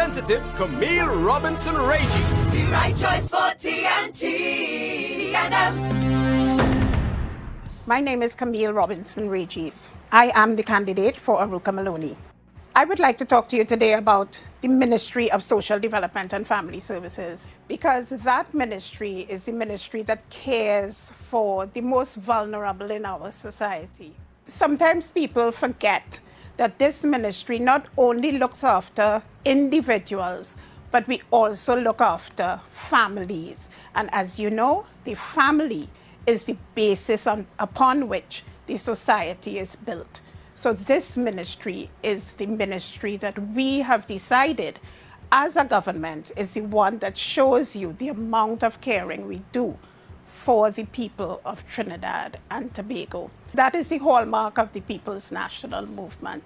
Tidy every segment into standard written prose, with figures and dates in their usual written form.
Representative Camille Robinson Regis. The right choice for TNT PNM. My name is Camille Robinson Regis. I am the candidate for Aruka Maloney. I would like to talk to you today about the Ministry of Social Development and Family Services, because that ministry is the ministry that cares for the most vulnerable in our society. Sometimes people forget that this ministry not only looks after individuals, but we also look after families. And as you know, the family is the basis upon which the society is built. So this ministry is the ministry that we have decided as a government is the one that shows you the amount of caring we do for the people of Trinidad and Tobago. That is the hallmark of the People's National Movement.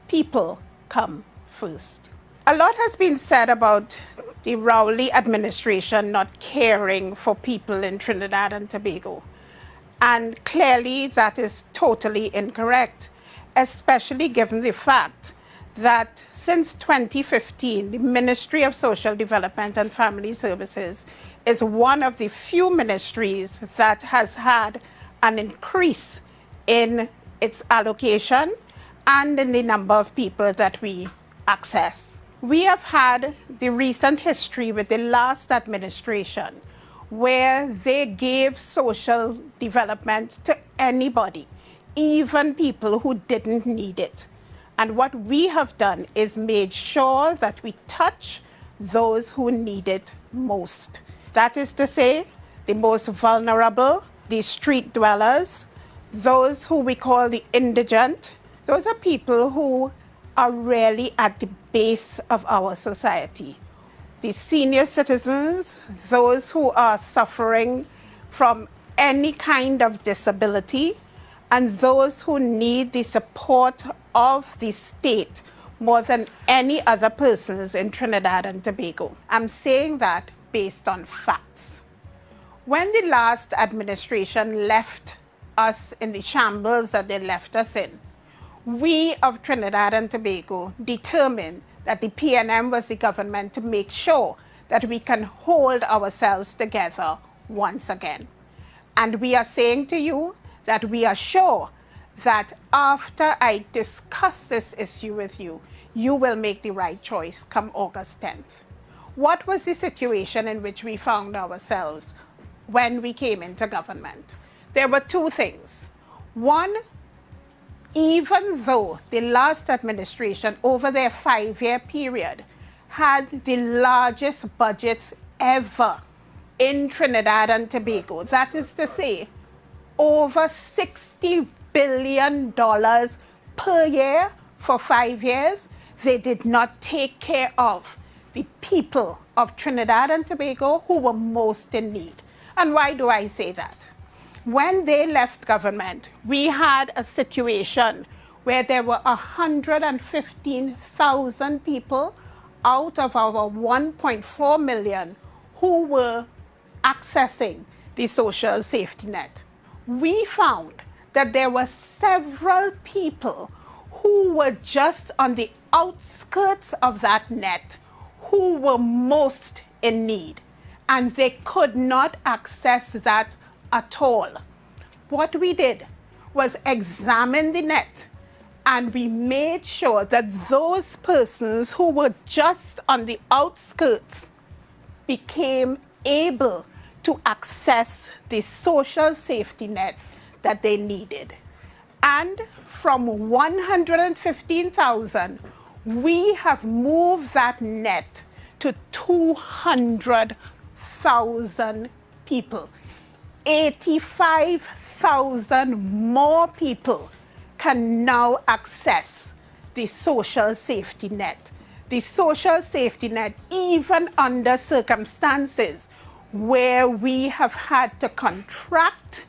People come first. A lot has been said about the Rowley administration not caring for people in Trinidad and Tobago. And clearly that is totally incorrect, especially given the fact that since 2015, the Ministry of Social Development and Family Services is one of the few ministries that has had an increase in its allocation and in the number of people that we access. We have had the recent history with the last administration where they gave social development to anybody, even people who didn't need it. And what we have done is made sure that we touch those who need it most. That is to say, the most vulnerable, the street dwellers, those who we call the indigent. Those are people who are really at the base of our society. The senior citizens, those who are suffering from any kind of disability, and those who need the support of the state more than any other persons in Trinidad and Tobago. I'm saying that based on facts. When the last administration left us in the shambles that they left us in, we of Trinidad and Tobago determined that the PNM was the government to make sure that we can hold ourselves together once again. And we are saying to you that we are sure that after I discuss this issue with you, you will make the right choice come August 10th. What was the situation in which we found ourselves when we came into government? There were two things. One, even though the last administration over their 5-year period had the largest budgets ever in Trinidad and Tobago, that is to say, over $60 billion per year for 5 years, they did not take care of the people of Trinidad and Tobago who were most in need. And why do I say that? When they left government, we had a situation where there were 115,000 people out of our 1.4 million who were accessing the social safety net. We found that there were several people who were just on the outskirts of that net who were most in need, and they could not access that at all. What we did was examine the net, and we made sure that those persons who were just on the outskirts became able to access the social safety net that they needed. And from 115,000, we have moved that net to 200,000 people. 85,000 more people can now access the social safety net. The social safety net, even under circumstances where we have had to contract,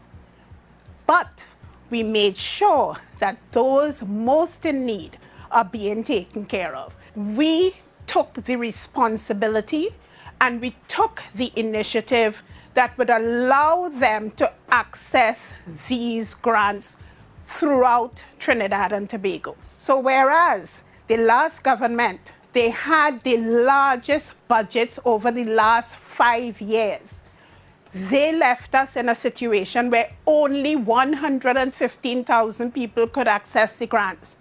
but we made sure that those most in need are being taken care of. We took the responsibility and we took the initiative that would allow them to access these grants throughout Trinidad and Tobago. So whereas the last government They had the largest budgets over the last 5 years. They left us in a situation where only 115,000 people could access the grants.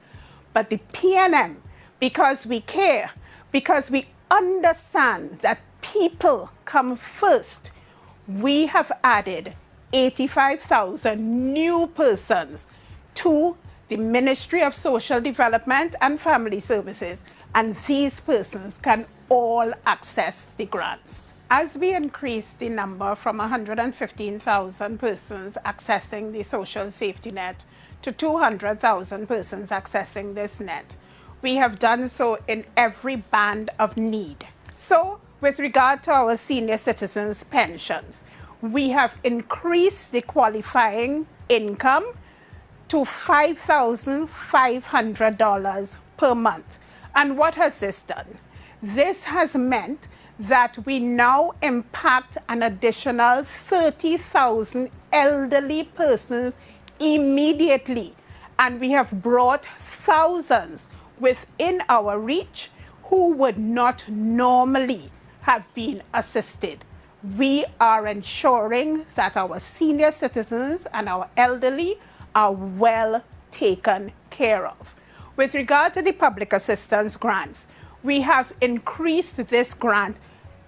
But the PNM, because we care, because we understand that people come first, we have added 85,000 new persons to the Ministry of Social Development and Family Services, and these persons can all access the grants. As we increase the number from 115,000 persons accessing the social safety net to 200,000 persons accessing this net, we have done so in every band of need. So, with regard to our senior citizens' pensions, we have increased the qualifying income to $5,500 per month. And what has this done? This has meant that we now impact an additional 30,000 elderly persons immediately. And we have brought thousands within our reach who would not normally have been assisted. We are ensuring that our senior citizens and our elderly are well taken care of. With regard to the public assistance grants, we have increased this grant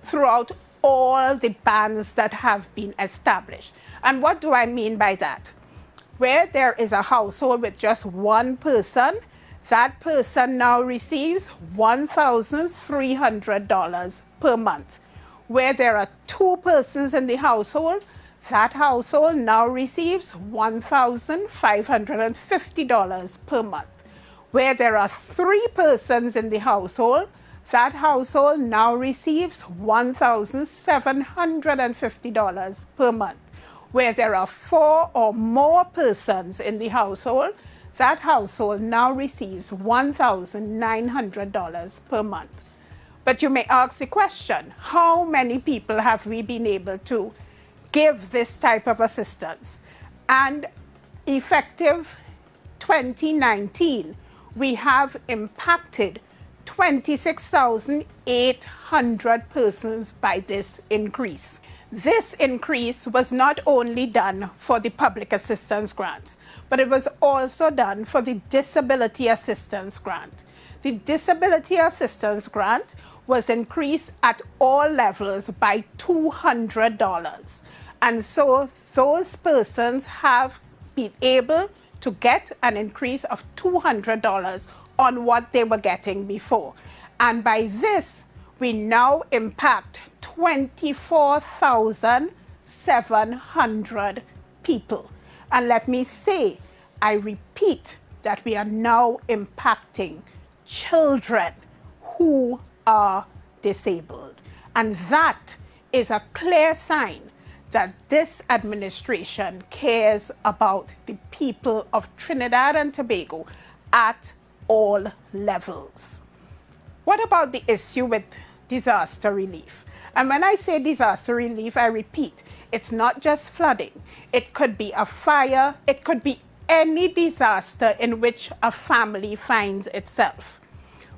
throughout all the bands that have been established. And what do I mean by that? Where there is a household with just one person, that person now receives $1,300 per month. Where there are 2 persons in the household, that household now receives $1,550 per month. Where there are 3 persons in the household, that household now receives $1,750 per month. Where there are 4 or more persons in the household, that household now receives $1,900 per month. But you may ask the question, how many people have we been able to give this type of assistance? And effective 2019, we have impacted 26,800 persons by this increase. This increase was not only done for the public assistance grants, but it was also done for the disability assistance grant. The disability assistance grant was increased at all levels by $200. And so those persons have been able to get an increase of $200 on what they were getting before. And by this, we now impact 24,700 people. And let me say, I repeat, that we are now impacting children who are disabled. And that is a clear sign that this administration cares about the people of Trinidad and Tobago at all levels. What about the issue with disaster relief? And when I say disaster relief, I repeat, it's not just flooding. It could be a fire. It could be any disaster in which a family finds itself.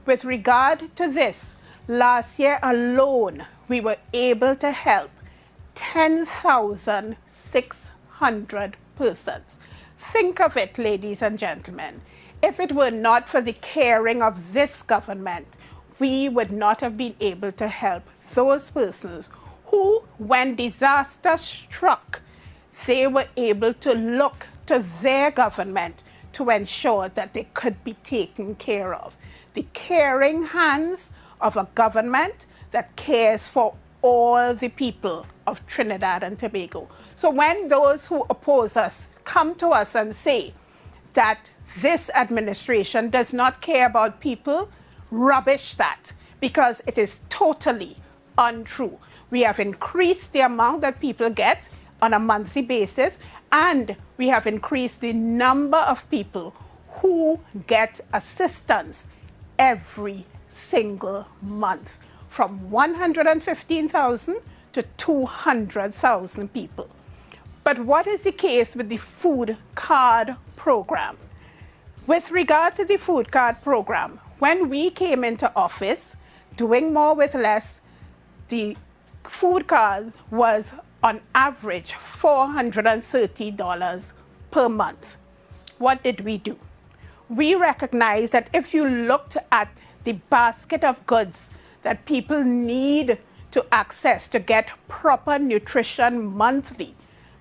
With regard to this, last year alone, we were able to help 10,600 persons. Think of it, ladies and gentlemen. If it were not for the caring of this government, we would not have been able to help those persons who, when disaster struck, they were able to look to their government to ensure that they could be taken care of. The caring hands of a government that cares for all the people of Trinidad and Tobago. So when those who oppose us come to us and say that this administration does not care about people, rubbish that, because it is totally untrue. We have increased the amount that people get on a monthly basis, and we have increased the number of people who get assistance every single month, from 115,000 to 200,000 people. But what is the case with the food card program? With regard to the food card program, When we came into office, doing more with less, the food card was on average $430 per month. What did we do? We recognized that if you looked at the basket of goods that people need to access to get proper nutrition monthly,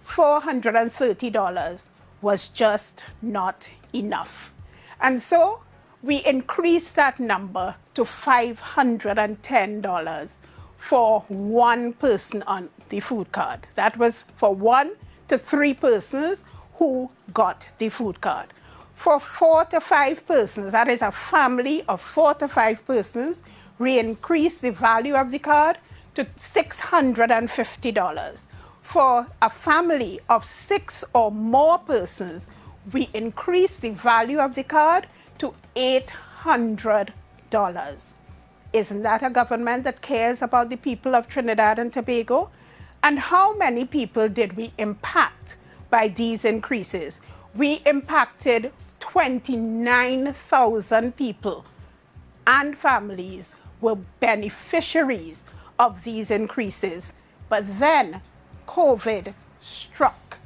$430 was just not enough. And so we increased that number to $510 for one person on the food card. That was for 1 to 3 persons who got the food card. For 4 to 5 persons, that is a family of 4 to 5 persons, we increased the value of the card to $650. For a family of 6 or more persons, we increased the value of the card to $800. Isn't that a government that cares about the people of Trinidad and Tobago? And how many people did we impact by these increases? We impacted 29,000 people, and families were beneficiaries of these increases. But then COVID struck,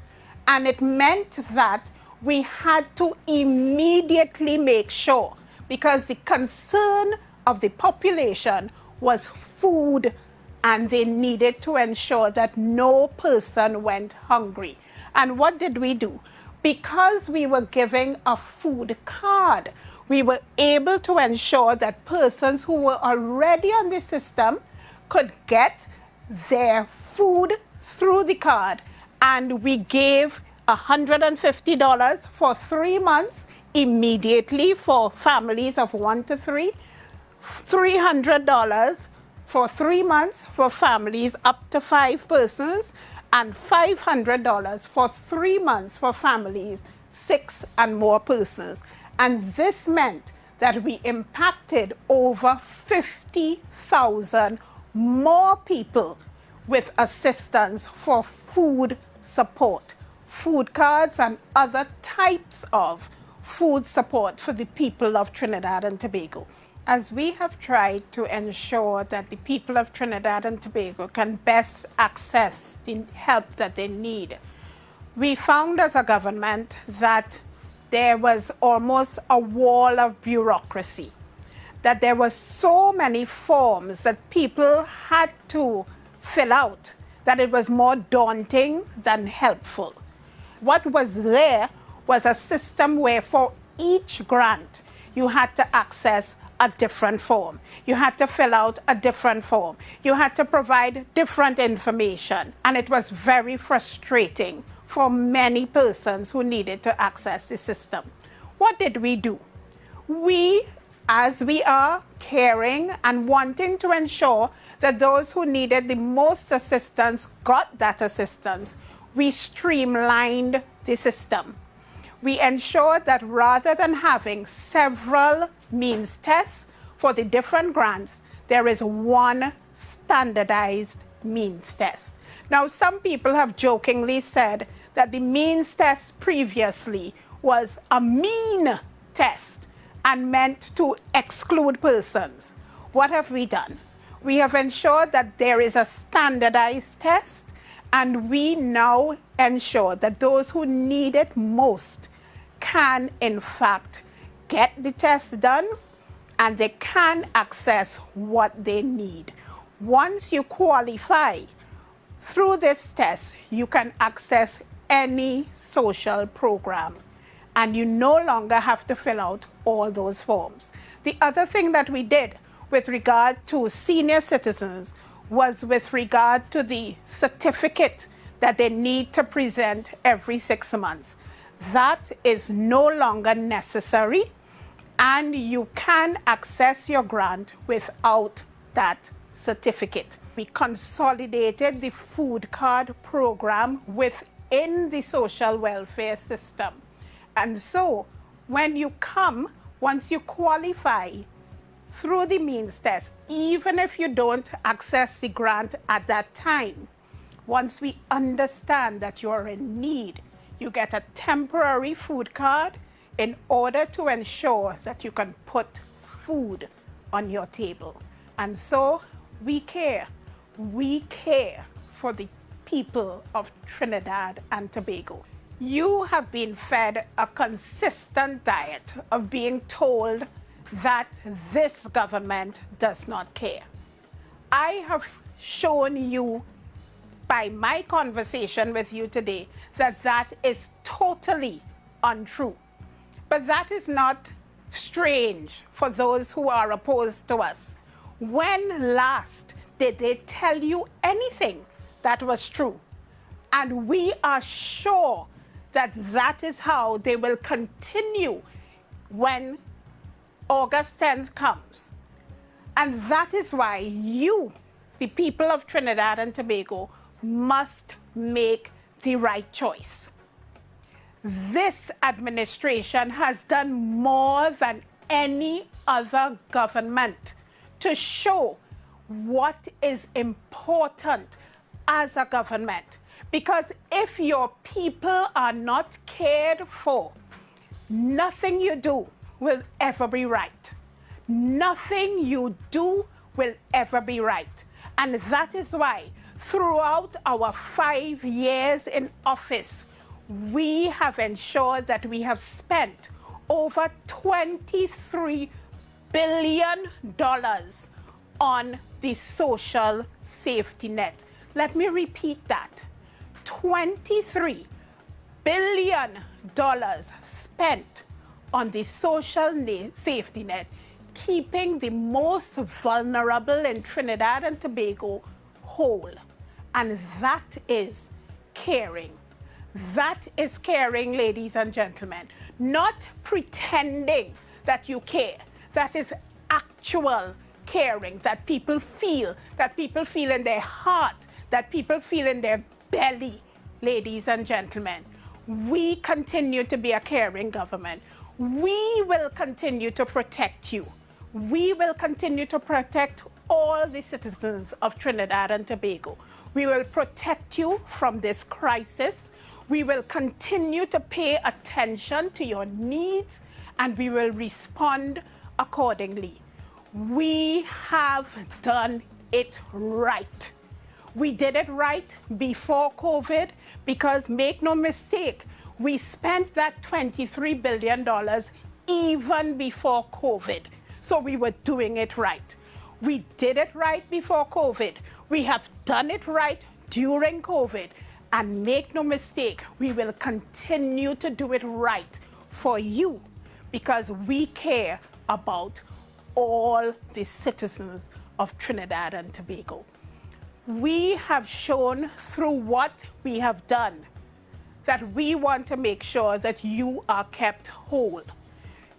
and it meant that we had to immediately make sure, because the concern of the population was food, and they needed to ensure that no person went hungry. And what did we do? Because we were giving a food card, we were able to ensure that persons who were already on the system could get their food through the card. And we gave $150 for 3 months immediately for families of 1 to 3, $300 for 3 months for families up to 5 persons, and $500 for 3 months for families 6 and more persons. And this meant that we impacted over 50,000 more people with assistance for food support, food cards and other types of food support for the people of Trinidad and Tobago. As we have tried to ensure that the people of Trinidad and Tobago can best access the help that they need, we found as a government that there was almost a wall of bureaucracy, that there were so many forms that people had to fill out that it was more daunting than helpful. What was there was a system where for each grant you had to access a different form. You had to fill out a different form. You had to provide different information. And it was very frustrating for many persons who needed to access the system. What did we do? We, as we are caring and wanting to ensure that those who needed the most assistance got that assistance, we streamlined the system. We ensured that rather than having several means tests for the different grants, there is one standardized means test. Now, some people have jokingly said that the means test previously was a mean test and meant to exclude persons. What have we done? We have ensured that there is a standardized test, and we now ensure that those who need it most can, in fact, get the test done, and they can access what they need. Once you qualify through this test, you can access any social program, and you no longer have to fill out all those forms. The other thing that we did with regard to senior citizens was with regard to the certificate that they need to present every 6 months. That is no longer necessary, and you can access your grant without that certificate. We consolidated the food card program within the social welfare system. And so when you come, once you qualify through the means test, even if you don't access the grant at that time, once we understand that you are in need, you get a temporary food card in order to ensure that you can put food on your table. And so we care. We care for the people of Trinidad and Tobago. You have been fed a consistent diet of being told that this government does not care. I have shown you by my conversation with you today that that is totally untrue. But that is not strange for those who are opposed to us. When last did they tell you anything that was true? And we are sure that that is how they will continue when August 10th comes. And that is why you, the people of Trinidad and Tobago, must make the right choice. This administration has done more than any other government to show what is important as a government. Because if your people are not cared for, nothing you do will ever be right. Nothing you do will ever be right. And that is why throughout our 5 years in office, we have ensured that we have spent over $23 billion on the social safety net. Let me repeat that. $23 billion spent on the social safety net, keeping the most vulnerable in Trinidad and Tobago whole. And that is caring. That is caring, ladies and gentlemen. Not pretending that you care. That is actual caring, that people feel in their heart, that people feel in their belly, ladies and gentlemen. We continue to be a caring government. We will continue to protect you. We will continue to protect all the citizens of Trinidad and Tobago. We will protect you from this crisis. We will continue to pay attention to your needs, and we will respond accordingly. We have done it right. We did it right before COVID because, make no mistake, we spent that $23 billion even before COVID. So we were doing it right. We did it right before COVID. We have done it right during COVID. And make no mistake, we will continue to do it right for you because we care about all the citizens of Trinidad and Tobago. We have shown through what we have done that we want to make sure that you are kept whole.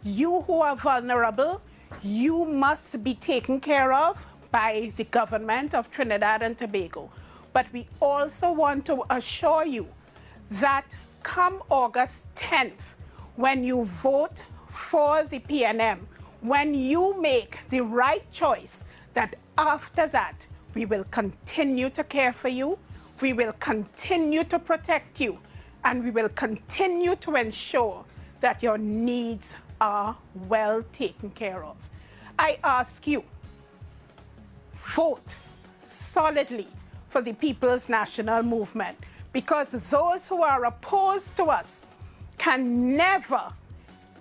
You who are vulnerable, you must be taken care of by the government of Trinidad and Tobago. But we also want to assure you that come August 10th, when you vote for the PNM, when you make the right choice, that after that, we will continue to care for you, we will continue to protect you, and we will continue to ensure that your needs are well taken care of. I ask you, vote solidly for the People's National Movement, because those who are opposed to us can never,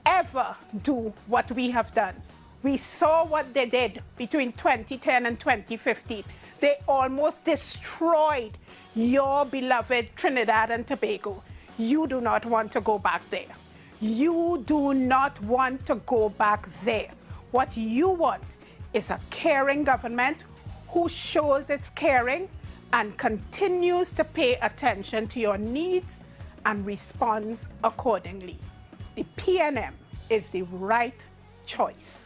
ever do what we have done. We saw what they did between 2010 and 2015. They almost destroyed your beloved Trinidad and Tobago. You do not want to go back there. You do not want to go back there. What you want is a caring government who shows its caring and continues to pay attention to your needs and responds accordingly. The PNM is the right choice.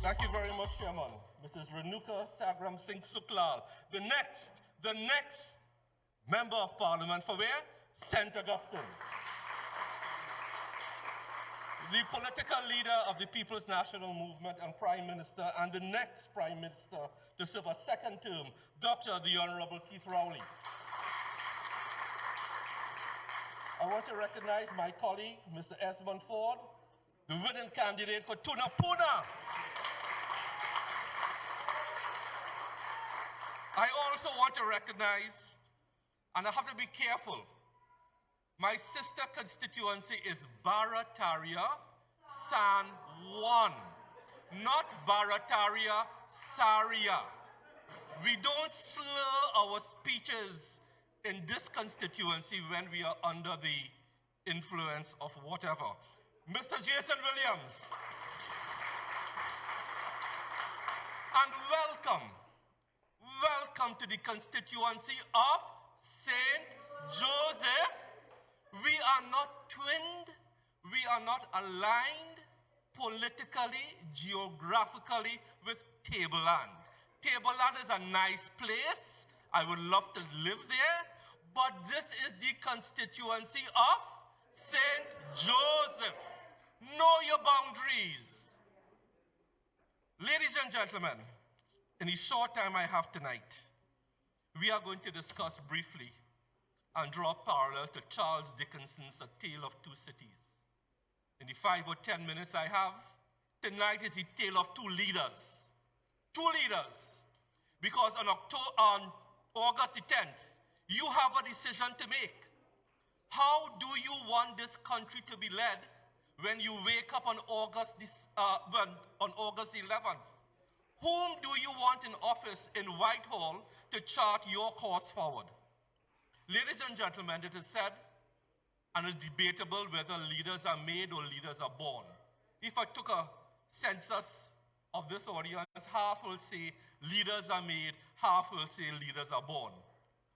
Thank you very much, Chairman. Mrs. Renuka Sagram Singh Suklal, the next member of Parliament for where? St. Augustine. The political leader of the People's National Movement and Prime Minister, and the next Prime Minister to serve a second term, Dr. the Honorable Keith Rowley. I want to recognize my colleague, Mr. Esmond Ford, the winning candidate for Tunapuna. I also want to recognize, and I have to be careful, my sister constituency is Barataria San Juan, not Barataria Saria. We don't slur our speeches in this constituency when we are under the influence of whatever. Mr. Jason Williams. And welcome to the constituency of St. Joseph. We are not twinned, we are not aligned politically, geographically with Tableland. Tableland is a nice place. I would love to live there, but this is the constituency of St. Joseph. Know your boundaries. Ladies and gentlemen, in the short time I have tonight, we are going to discuss briefly and draw parallel to Charles Dickens's A Tale of Two Cities. In the 5 or 10 minutes I have, tonight is the tale of two leaders. Two leaders. Because on August the 10th, you have a decision to make. How do you want this country to be led when you wake up on August 11th? Whom do you want in office in Whitehall to chart your course forward? Ladies and gentlemen, it is said, and it's debatable whether leaders are made or leaders are born. If I took a census of this audience, half will say leaders are made, half will say leaders are born.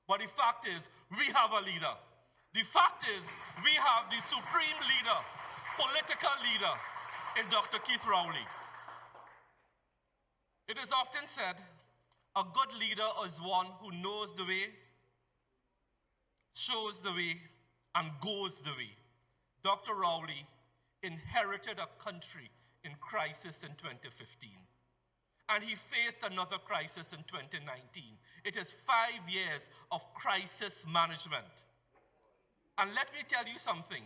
But the fact is, we have a leader. The fact is, we have the supreme leader, political leader, in Dr. Keith Rowley. It is often said, a good leader is one who knows the way, shows the way, and goes the way. Dr. Rowley inherited a country in crisis in 2015. And he faced another crisis in 2019. It is 5 years of crisis management. And let me tell you something.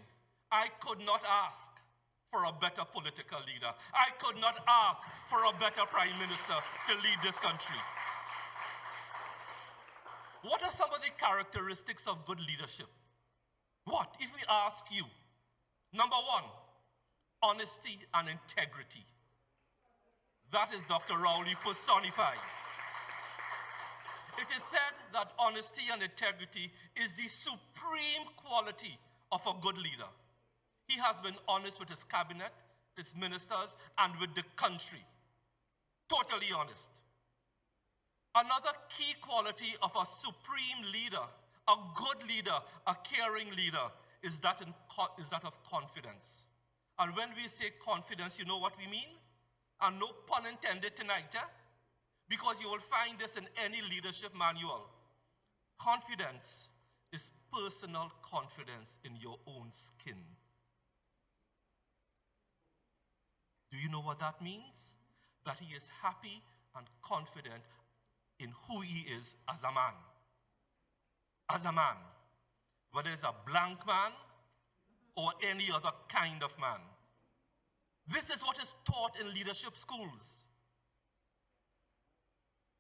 I could not ask for a better political leader. I could not ask for a better prime minister to lead this country. What are some of the characteristics of good leadership? What, if we ask you? Number one, honesty and integrity. That is Dr. Rowley personified. It is said that honesty and integrity is the supreme quality of a good leader. He has been honest with his cabinet, his ministers, and with the country. Totally honest. Another key quality of a supreme leader, a good leader, a caring leader, is that of confidence. And when we say confidence, you know what we mean? And no pun intended tonight, because you will find this in any leadership manual. Confidence is personal confidence in your own skin. Do you know what that means? That he is happy and confident in who he is as a man. As a man, whether it's a blank man or any other kind of man. This is what is taught in leadership schools.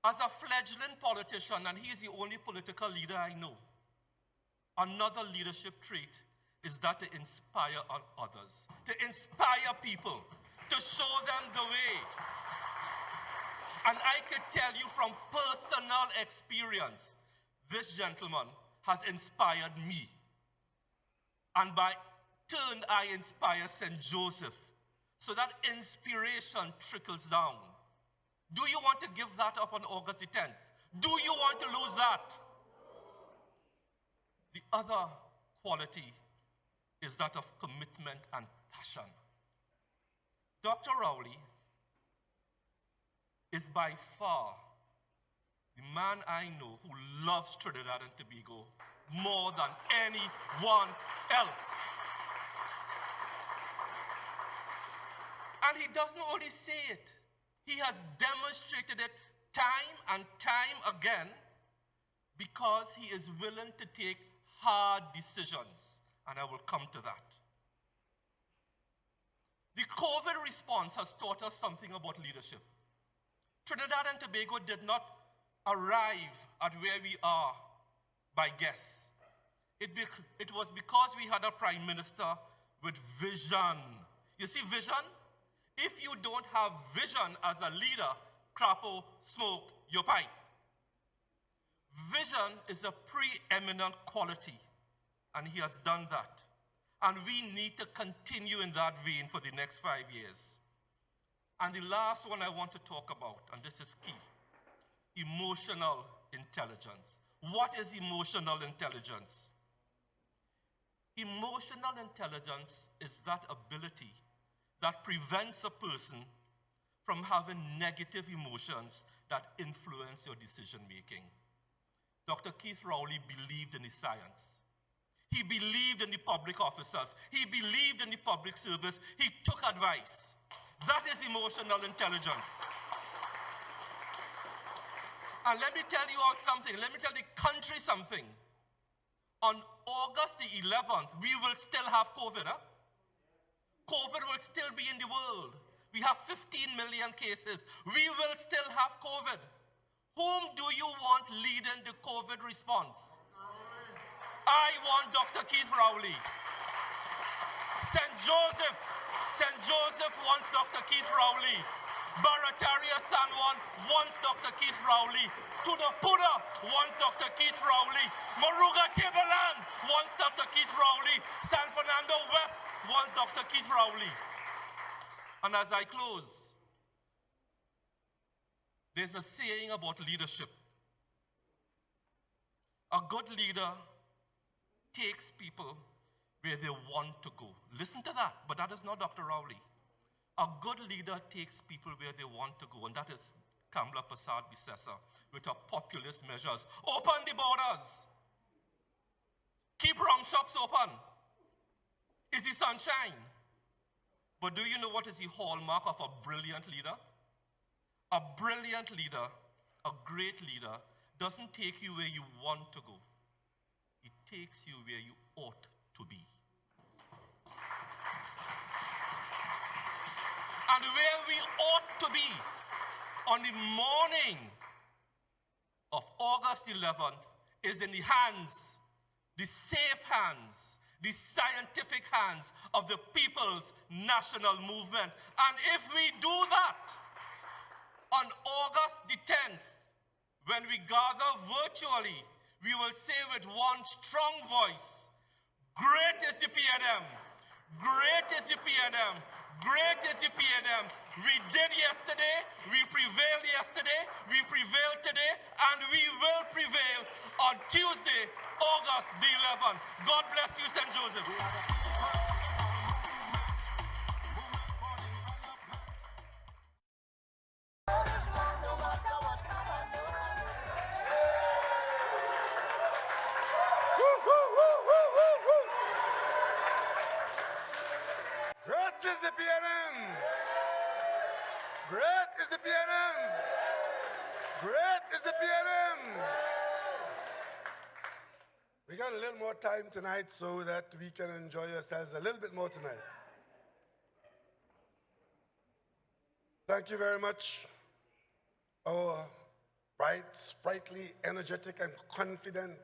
As a fledgling politician, and he is the only political leader I know, another leadership trait is that to inspire others, to inspire people, to show them the way. And I could tell you from personal experience, this gentleman has inspired me. And by turn, I inspire St. Joseph. So that inspiration trickles down. Do you want to give that up on August the 10th? Do you want to lose that? The other quality is that of commitment and passion. Dr. Rowley is by far the man I know who loves Trinidad and Tobago more than anyone else. And he doesn't only say it, he has demonstrated it time and time again because he is willing to take hard decisions, and I will come to that. The COVID response has taught us something about leadership. Trinidad and Tobago did not arrive at where we are by guess. It was because we had a prime minister with vision. You see vision? If you don't have vision as a leader, crapo, smoke your pipe. Vision is a preeminent quality, and he has done that. And we need to continue in that vein for the next 5 years. And the last one I want to talk about, and this is key, emotional intelligence. What is emotional intelligence? Emotional intelligence is that ability that prevents a person from having negative emotions that influence your decision making. Dr. Keith Rowley believed in his science. He believed in the public officers. He believed in the public service. He took advice. That is emotional intelligence. And let me tell you all something. Let me tell the country something. On August the 11th, we will still have COVID. Huh? COVID will still be in the world. We have 15 million cases. We will still have COVID. Whom do you want leading the COVID response? I want Dr. Keith Rowley. St. Joseph wants Dr. Keith Rowley. Barataria San Juan wants Dr. Keith Rowley. Tudapura wants Dr. Keith Rowley. Moruga Tableland wants Dr. Keith Rowley. San Fernando West wants Dr. Keith Rowley. And as I close, there's a saying about leadership. A good leader takes people where they want to go. Listen to that, but that is not Dr. Rowley. A good leader takes people where they want to go, and that is Kamla Prasad Bisesa with her populist measures. Open the borders. Keep rum shops open. Is the sunshine? But do you know what is the hallmark of a brilliant leader? A brilliant leader, a great leader, doesn't take you where you want to go. It takes you where you ought to be. And where we ought to be on the morning of August 11th is in the hands, the safe hands, the scientific hands of the People's National Movement. And if we do that on August the 10th, when we gather virtually, we will say with one strong voice, great is the PNM, great is the PNM, great is the PNM. We did yesterday, we prevailed yesterday, we prevailed today, and we will prevail on Tuesday, August the 11th. God bless you, St. Joseph. Great is the PNM! Great is the PNM! Great is the PNM! We got a little more time tonight so that we can enjoy ourselves a little bit more tonight. Thank you very much, our bright, sprightly, energetic, and confident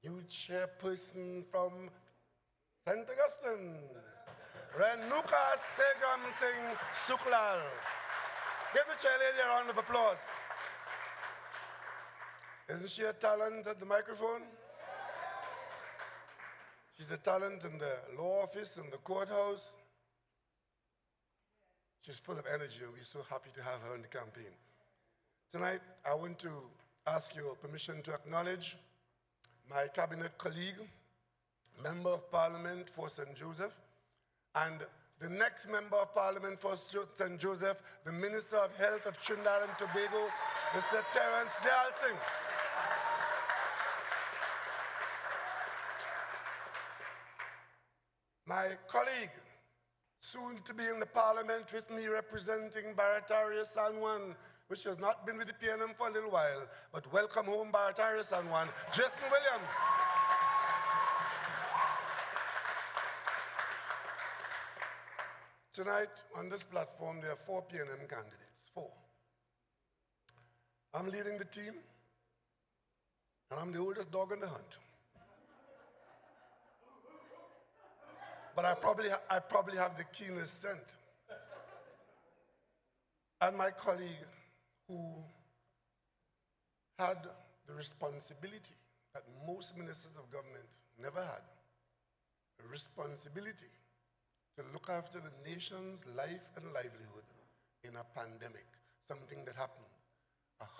new chairperson from St. Augustine, Renuka Segram Singh Suklal. Give the chairlady a round of applause. Isn't she a talent at the microphone? She's a talent in the law office, in the courthouse. She's full of energy, and we're so happy to have her in the campaign. Tonight, I want to ask your permission to acknowledge my cabinet colleague, Member of Parliament for St. Joseph, and the next Member of Parliament for St. Joseph, the Minister of Health of Trinidad and Tobago, Mr. Terence Dalton. My colleague, soon to be in the parliament with me representing Barataria San Juan, which has not been with the PNM for a little while, but welcome home Barataria San Juan, Jason Williams. Tonight, on this platform, there are 4 PNM candidates, 4. I'm leading the team, and I'm the oldest dog in the hunt. But I probably have the keenest scent. And my colleague who had the responsibility that most ministers of government never had, the responsibility to look after the nation's life and livelihood in a pandemic, something that happened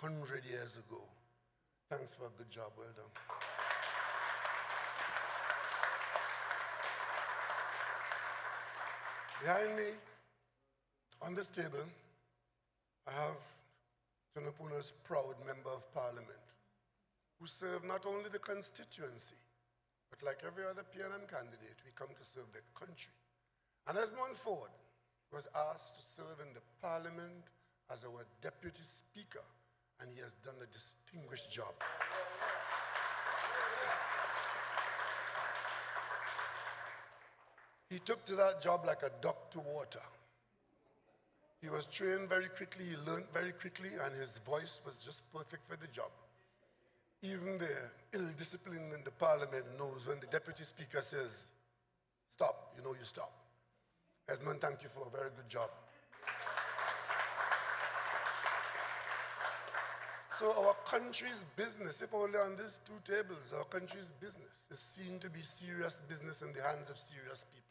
100 years ago. Thanks for a good job, well done. Behind me, on this table, I have Tunapuna's proud member of parliament, who served not only the constituency, but like every other PNM candidate, we come to serve the country. And Esmond Ford was asked to serve in the parliament as our deputy speaker, and he has done a distinguished job. He took to that job like a duck to water. He was trained very quickly, he learned very quickly, and his voice was just perfect for the job. Even the ill discipline in the parliament knows when the deputy speaker says, stop, you know you stop. Esmond, thank you for a very good job. So our country's business, if only on these 2 tables, our country's business is seen to be serious business in the hands of serious people.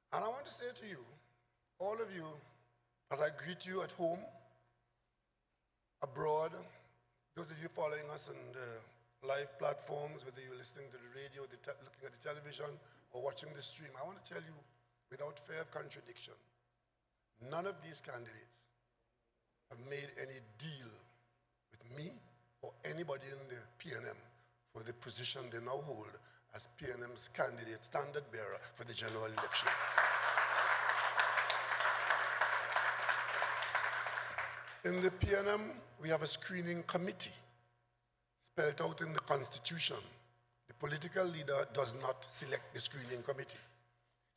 And I want to say to you, all of you, as I greet you at home, abroad, those of you following us on the live platforms, whether you're listening to the radio, looking at the television, or watching the stream, I want to tell you, without fear of contradiction, none of these candidates have made any deal with me or anybody in the PNM for the position they now hold as PNM's candidate standard bearer for the general election. In the PNM, we have a screening committee spelled out in the Constitution. The political leader does not select the screening committee.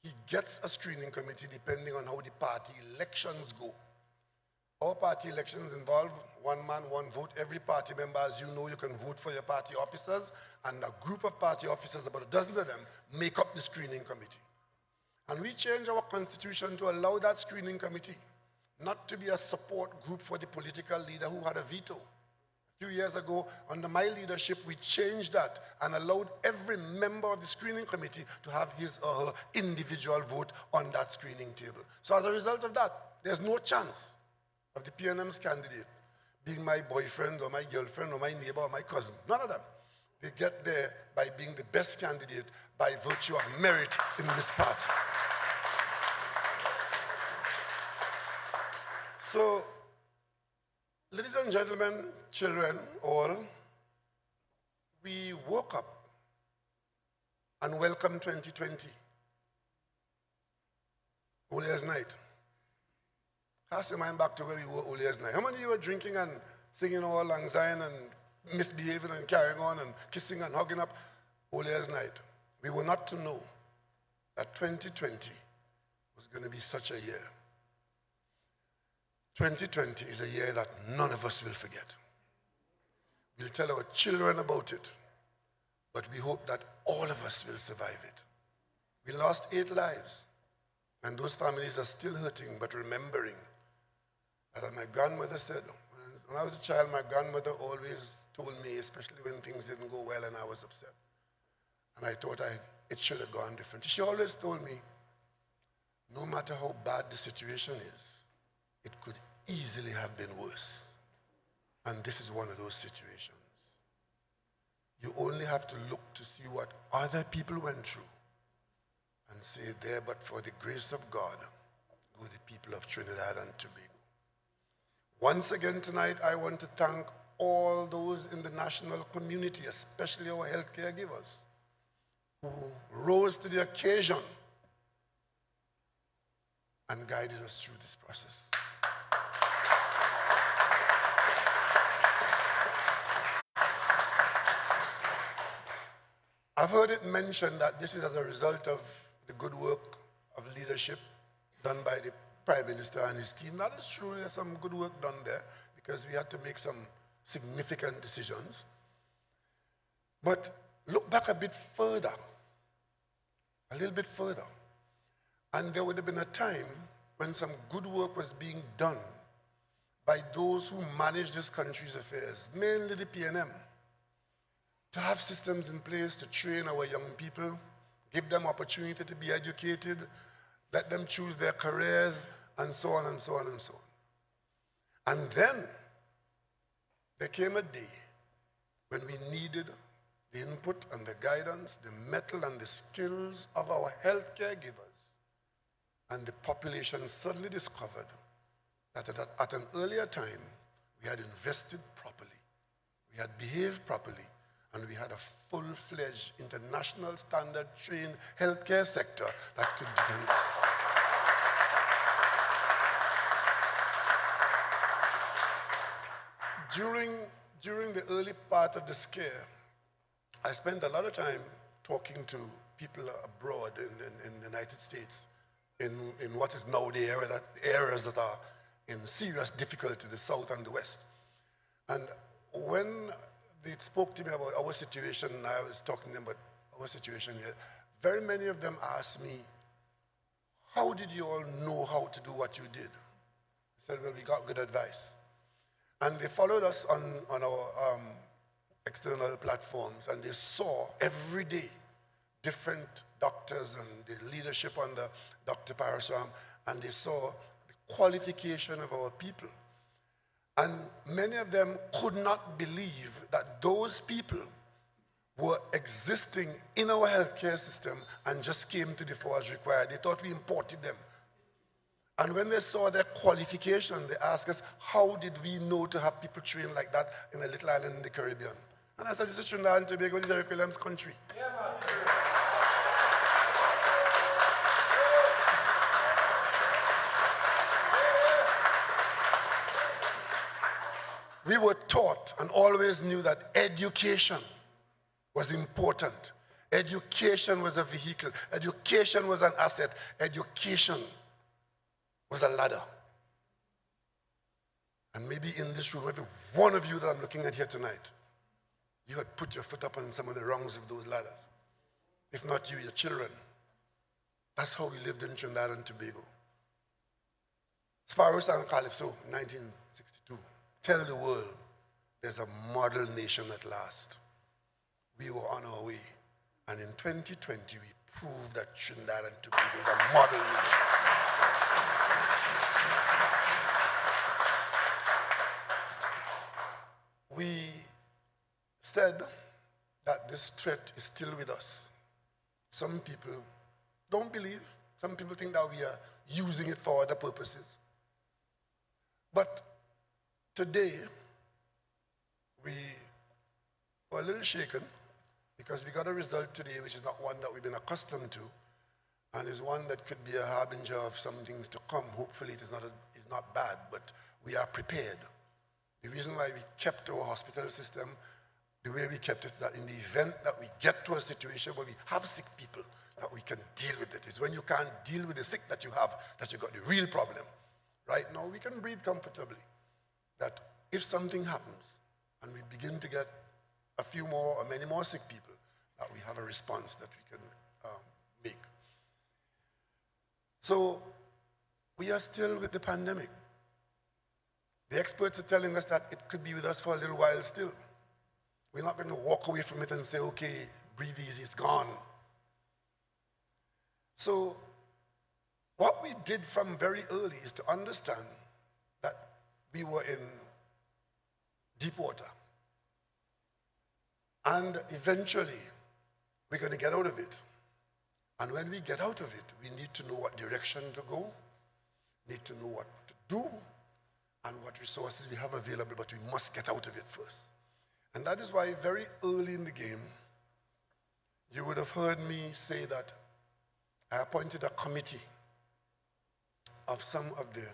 He gets a screening committee depending on how the party elections go. Our party elections involve 1 man, 1 vote. Every party member, as you know, you can vote for your party officers, and a group of party officers, about a dozen of them, make up the screening committee. And we changed our constitution to allow that screening committee not to be a support group for the political leader who had a veto. A few years ago, under my leadership, we changed that and allowed every member of the screening committee to have his or her individual vote on that screening table. So as a result of that, there's no chance of the PNM's candidate being my boyfriend or my girlfriend or my neighbor or my cousin. None of them. They get there by being the best candidate by virtue of merit in this party. So, ladies and gentlemen, children, all, we woke up and welcomed 2020. Old Year's Night. Cast your mind back to where we were Old Year's Night. How many of you were drinking and singing all lang syne and misbehaving and carrying on and kissing and hugging up Old Year's Night? We were not to know that 2020 was going to be such a year. 2020 is a year that none of us will forget. We'll tell our children about it, but we hope that all of us will survive it. We lost 8 lives, and those families are still hurting, but remembering. As my grandmother said, when I was a child, my grandmother always told me, especially when things didn't go well and I was upset. And I thought it should have gone different. She always told me, no matter how bad the situation is, it could easily have been worse. And this is one of those situations. You only have to look to see what other people went through and say, there, but for the grace of God, go the people of Trinidad and Tobago. Once again tonight, I want to thank all those in the national community, especially our healthcare givers, who rose to the occasion and guided us through this process. I've heard it mentioned that this is as a result of the good work of leadership done by the Prime Minister and his team. That is true, there's some good work done there because we had to make some significant decisions. But look back a bit further, a little bit further, and there would have been a time when some good work was being done by those who manage this country's affairs, mainly the PNM, to have systems in place to train our young people, give them opportunity to be educated, let them choose their careers, and so on and so on and so on. And then there came a day when we needed the input and the guidance, the mettle and the skills of our healthcare givers. And the population suddenly discovered that at an earlier time, we had invested properly, we had behaved properly, and we had a full-fledged, international standard trained healthcare sector that could defend us. During the early part of the scare, I spent a lot of time talking to people abroad in the United States, in what is now the areas that are in serious difficulty, the South and the West. And when they spoke to me about our situation, and I was talking to them about our situation here, very many of them asked me, how did you all know how to do what you did? I said, well, we got good advice. And they followed us on our external platforms, and they saw every day different doctors and the leadership under Dr. Parasram, and they saw the qualification of our people. And many of them could not believe that those people were existing in our healthcare system and just came to the fore as required. They thought we imported them. And when they saw their qualification, they asked us, how did we know to have people trained like that in a little island in the Caribbean? And I said, this is Trinidad and Tobago, this is Eric Williams' country. Yeah, we were taught and always knew that education was important. Education was a vehicle. Education was an asset. Education was a ladder. And maybe in this room, every one of you that I'm looking at here tonight, you had put your foot up on some of the rungs of those ladders. If not you, your children. That's how we lived in Trinidad and Tobago. Sparrow sang Calypso in 1962. Tell the world there's a model nation at last. We were on our way. And in 2020, we proved that Trinidad and Tobago is a model nation. We said that this threat is still with us. Some people don't believe. Some people think that we are using it for other purposes. But today, we were a little shaken because we got a result today which is not one that we've been accustomed to, and is one that could be a harbinger of some things to come. Hopefully it is not bad, but we are prepared. The reason why we kept our hospital system the way we kept it, that in the event that we get to a situation where we have sick people, that we can deal with it. It's when you can't deal with the sick that you have, that you got the real problem. Right now, we can breathe comfortably. That if something happens, and we begin to get a few more or many more sick people, that we have a response that we can make. So, we are still with the pandemic. The experts are telling us that it could be with us for a little while still. We're not going to walk away from it and say, okay, breathe easy, it's gone. So, what we did from very early is to understand that we were in deep water. And eventually, we're going to get out of it. And when we get out of it, we need to know what direction to go, need to know what to do, and what resources we have available, but we must get out of it first. And that is why very early in the game, you would have heard me say that I appointed a committee of some of the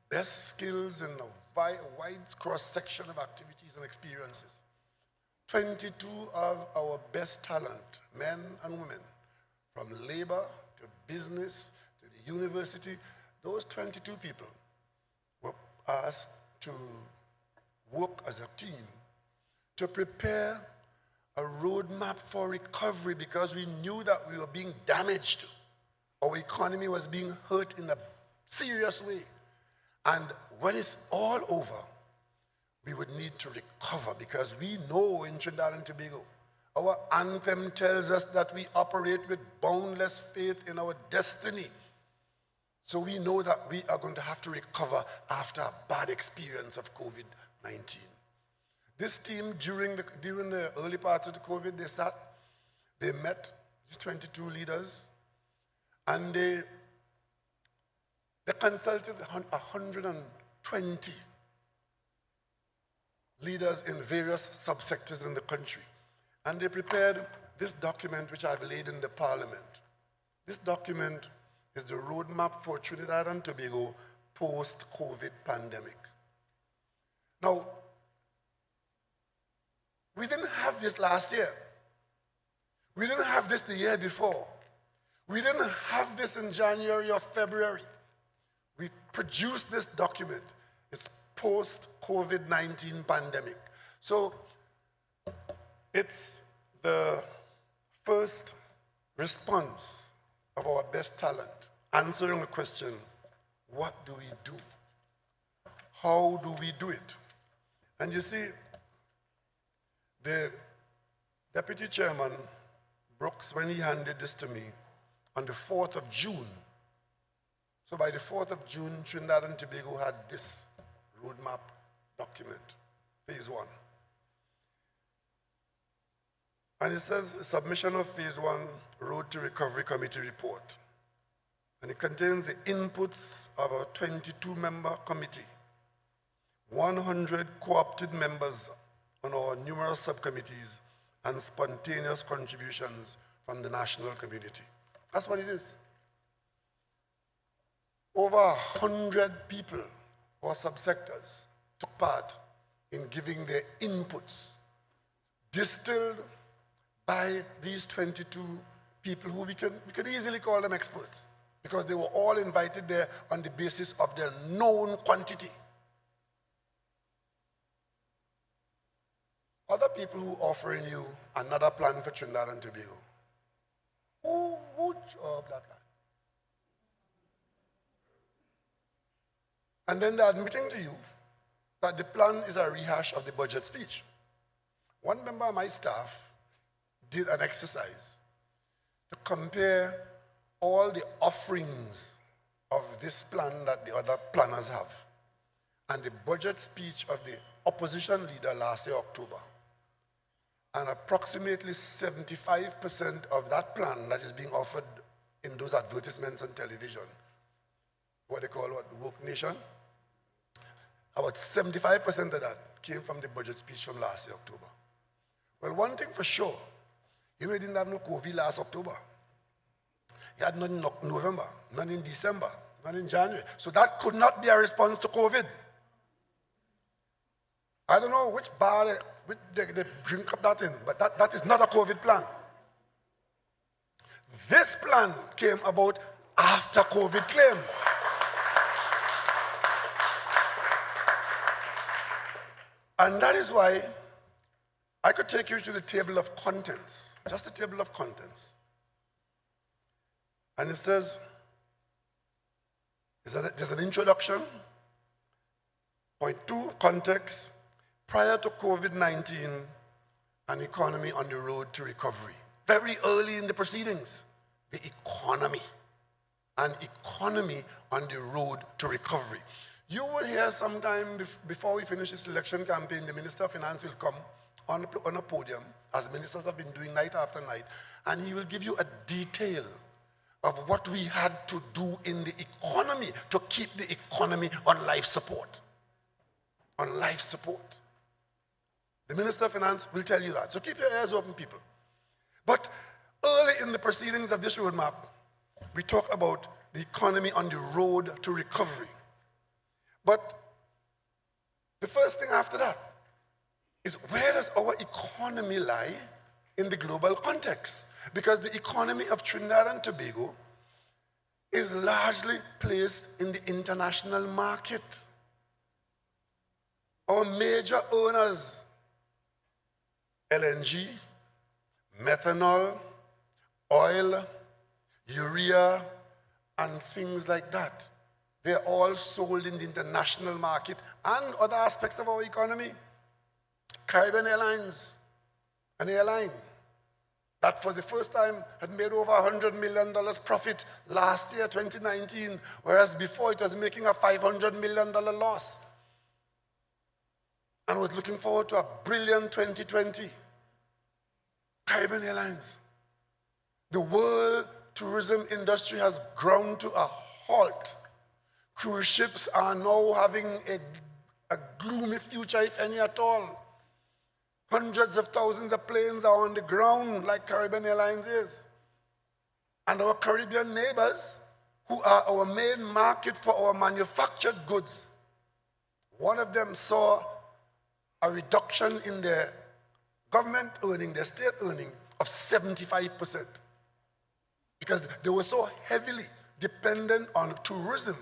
best skills in a wide cross-section of activities and experiences. 22 of our best talent, men and women, from labor to business to the university, those 22 people were asked to work as a team to prepare a roadmap for recovery, because we knew that we were being damaged. Our economy was being hurt in a serious way. And when it's all over, we would need to recover, because we know in Trinidad and Tobago, our anthem tells us that we operate with boundless faith in our destiny. So we know that we are going to have to recover after a bad experience of COVID-19. This team, during the early parts of the COVID, they met, these 22 leaders, and they consulted 120 leaders in various subsectors in the country. And they prepared this document, which I've laid in the parliament. This document is the roadmap for Trinidad and Tobago post-COVID pandemic. Now, we didn't have this last year. We didn't have this the year before. We didn't have this in January or February. We produced this document. It's post-COVID-19 pandemic. So it's the first response of our best talent, answering the question, what do we do? How do we do it? And you see, the Deputy Chairman, Brooks, when he handed this to me on the 4th of June, so by the 4th of June, Trinidad and Tobago had this roadmap document, phase 1. And it says, submission of phase 1 Road to Recovery Committee report. And it contains the inputs of a 22-member committee, 100 co-opted members on our numerous subcommittees, and spontaneous contributions from the national community. That's what it is. Over 100 people or subsectors took part in giving their inputs, distilled by these 22 people who we could easily call them experts, because they were all invited there on the basis of their known quantity. Other people who are offering you another plan for Trinidad and Tobago, who job that guy? And then they're admitting to you that the plan is a rehash of the budget speech. One member of my staff did an exercise to compare all the offerings of this plan that the other planners have and the budget speech of the opposition leader last year, October. And approximately 75% of that plan that is being offered in those advertisements on television, what they call Woke Nation, about 75% of that came from the budget speech from last year, October. Well, one thing for sure, you know, he didn't have no COVID last October. He had none in November, none in December, none in January. So that could not be a response to COVID. I don't know which bar they drink up that in, but that is not a COVID plan. This plan came about after COVID claim. And that is why I could take you to the table of contents, just the table of contents. And it says, there's an introduction. Point 2, context. Prior to COVID-19, an economy on the road to recovery. Very early in the proceedings, the economy. An economy on the road to recovery. You will hear sometime before we finish this election campaign, the Minister of Finance will come on a podium, as ministers have been doing night after night, and he will give you a detail of what we had to do in the economy to keep the economy on life support. On life support. The Minister of Finance will tell you that. So keep your ears open, people. But Early in the proceedings of this roadmap, we talk about the economy on the road to recovery. But the first thing after that is, where does our economy lie in the global context? Because the economy of Trinidad and Tobago is largely placed in the international market. Our major owners, LNG, methanol, oil, urea, and things like that. They're all sold in the international market and other aspects of our economy. Caribbean Airlines, an airline that for the first time had made over $100 million profit last year, 2019, whereas before it was making a $500 million loss, and was looking forward to a brilliant 2020. Caribbean Airlines. The world tourism industry has ground to a halt. Cruise ships are now having a gloomy future, if any at all. Hundreds of thousands of planes are on the ground like Caribbean Airlines is. And our Caribbean neighbors, who are our main market for our manufactured goods, one of them saw a reduction in their government earning, their state earning of 75%. Because they were so heavily dependent on tourism,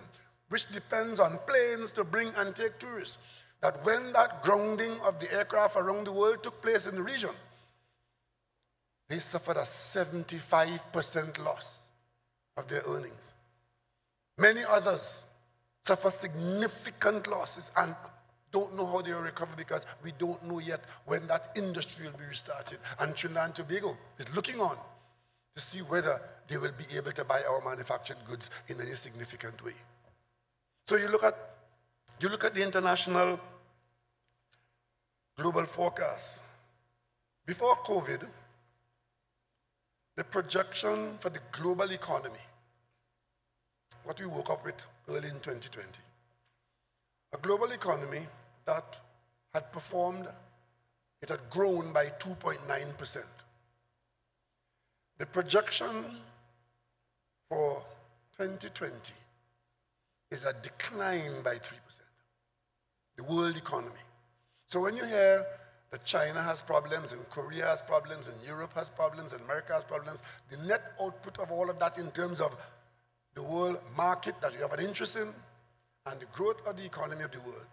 which depends on planes to bring and take tourists, that when that grounding of the aircraft around the world took place in the region, they suffered a 75% loss of their earnings. Many others suffer significant losses and don't know how they will recover, because we don't know yet when that industry will be restarted. And Trinidad and Tobago is looking on to see whether they will be able to buy our manufactured goods in any significant way. So you look at the international global forecast. Before COVID, the projection for the global economy, what we woke up with early in 2020, a global economy that had performed, it had grown by 2.9%. The projection for 2020 is a decline by 3%, the world economy. So when you hear that China has problems, and Korea has problems, and Europe has problems, and America has problems, the net output of all of that in terms of the world market that you have an interest in and the growth of the economy of the world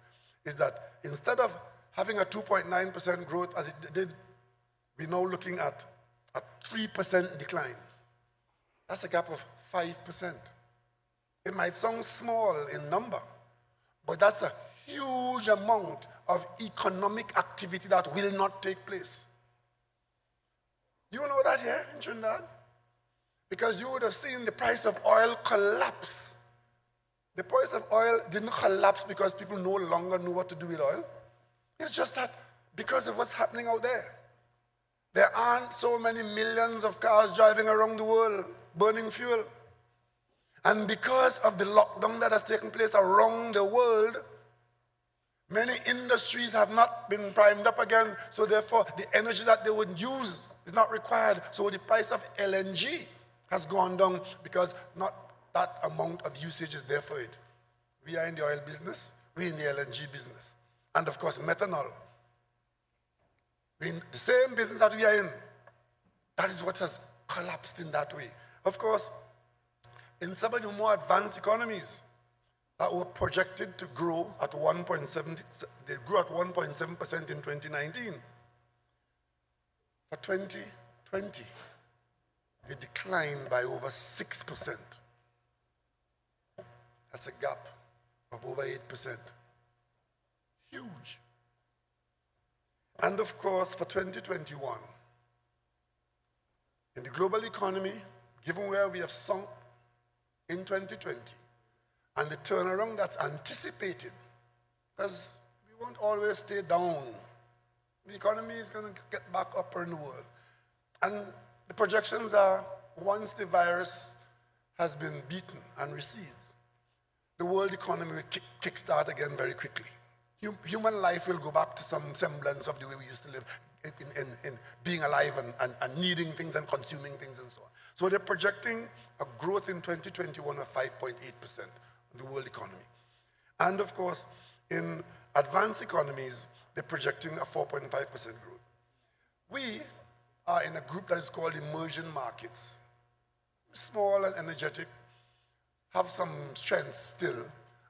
is that instead of having a 2.9% growth as it did, we're now looking at a 3% decline. That's a gap of 5%. It might sound small in number, but that's a huge amount of economic activity that will not take place. You know that here in Trinidad? Because you would have seen the price of oil collapse. The price of oil didn't collapse because people no longer knew what to do with oil. It's just that because of what's happening out there. There aren't so many millions of cars driving around the world burning fuel. And because of the lockdown that has taken place around the world, many industries have not been primed up again, so therefore the energy that they would use is not required. So the price of LNG has gone down because not that amount of usage is there for it. We are in the oil business, we're in the LNG business. And of course, methanol. We're in the same business that we are in. That is what has collapsed in that way. Of course, in some of the more advanced economies that were projected to grow at 1.7%, they grew at 1.7% in 2019. For 2020, they declined by over 6%. That's a gap of over 8%. Huge. And of course, for 2021, in the global economy, given where we have sunk in 2020, and the turnaround that's anticipated, because we won't always stay down. The economy is going to get back up in the world. And the projections are, once the virus has been beaten and recedes, the world economy will kickstart again very quickly. Human life will go back to some semblance of the way we used to live in being alive and needing things and consuming things and so on. So they're projecting a growth in 2021 of 5.8%, the world economy. And of course, in advanced economies, they're projecting a 4.5% growth. We are in a group that is called emerging markets. Small and energetic, have some strength still,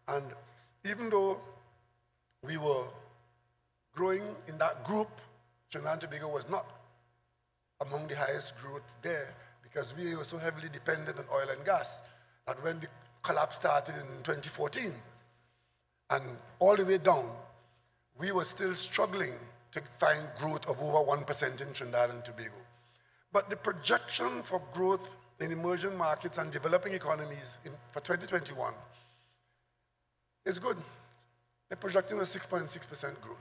and even though we were growing in that group, Trinidad and Tobago was not among the highest growth there because we were so heavily dependent on oil and gas that when the collapse started in 2014 and all the way down, we were still struggling to find growth of over 1% in Trinidad and Tobago. But the projection for growth in emerging markets and developing economies for 2021 is good. They're projecting a 6.6% growth.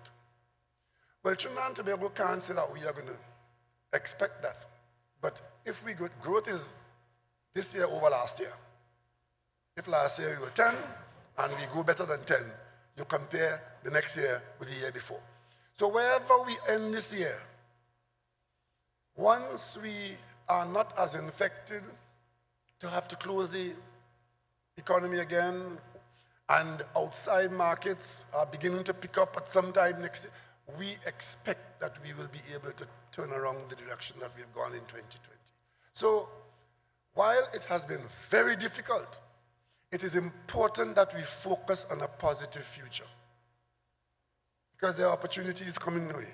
Well, Trinidad and Tobago can't say that we are going to expect that. But if we go, growth is this year over last year. If last year we were 10 and we go better than 10, you compare the next year with the year before. So wherever we end this year, once we are not as infected to have to close the economy again, and outside markets are beginning to pick up at some time next year, we expect that we will be able to turn around the direction that we've gone in 2020. So while it has been very difficult, it is important that we focus on a positive future because there are opportunities coming our way.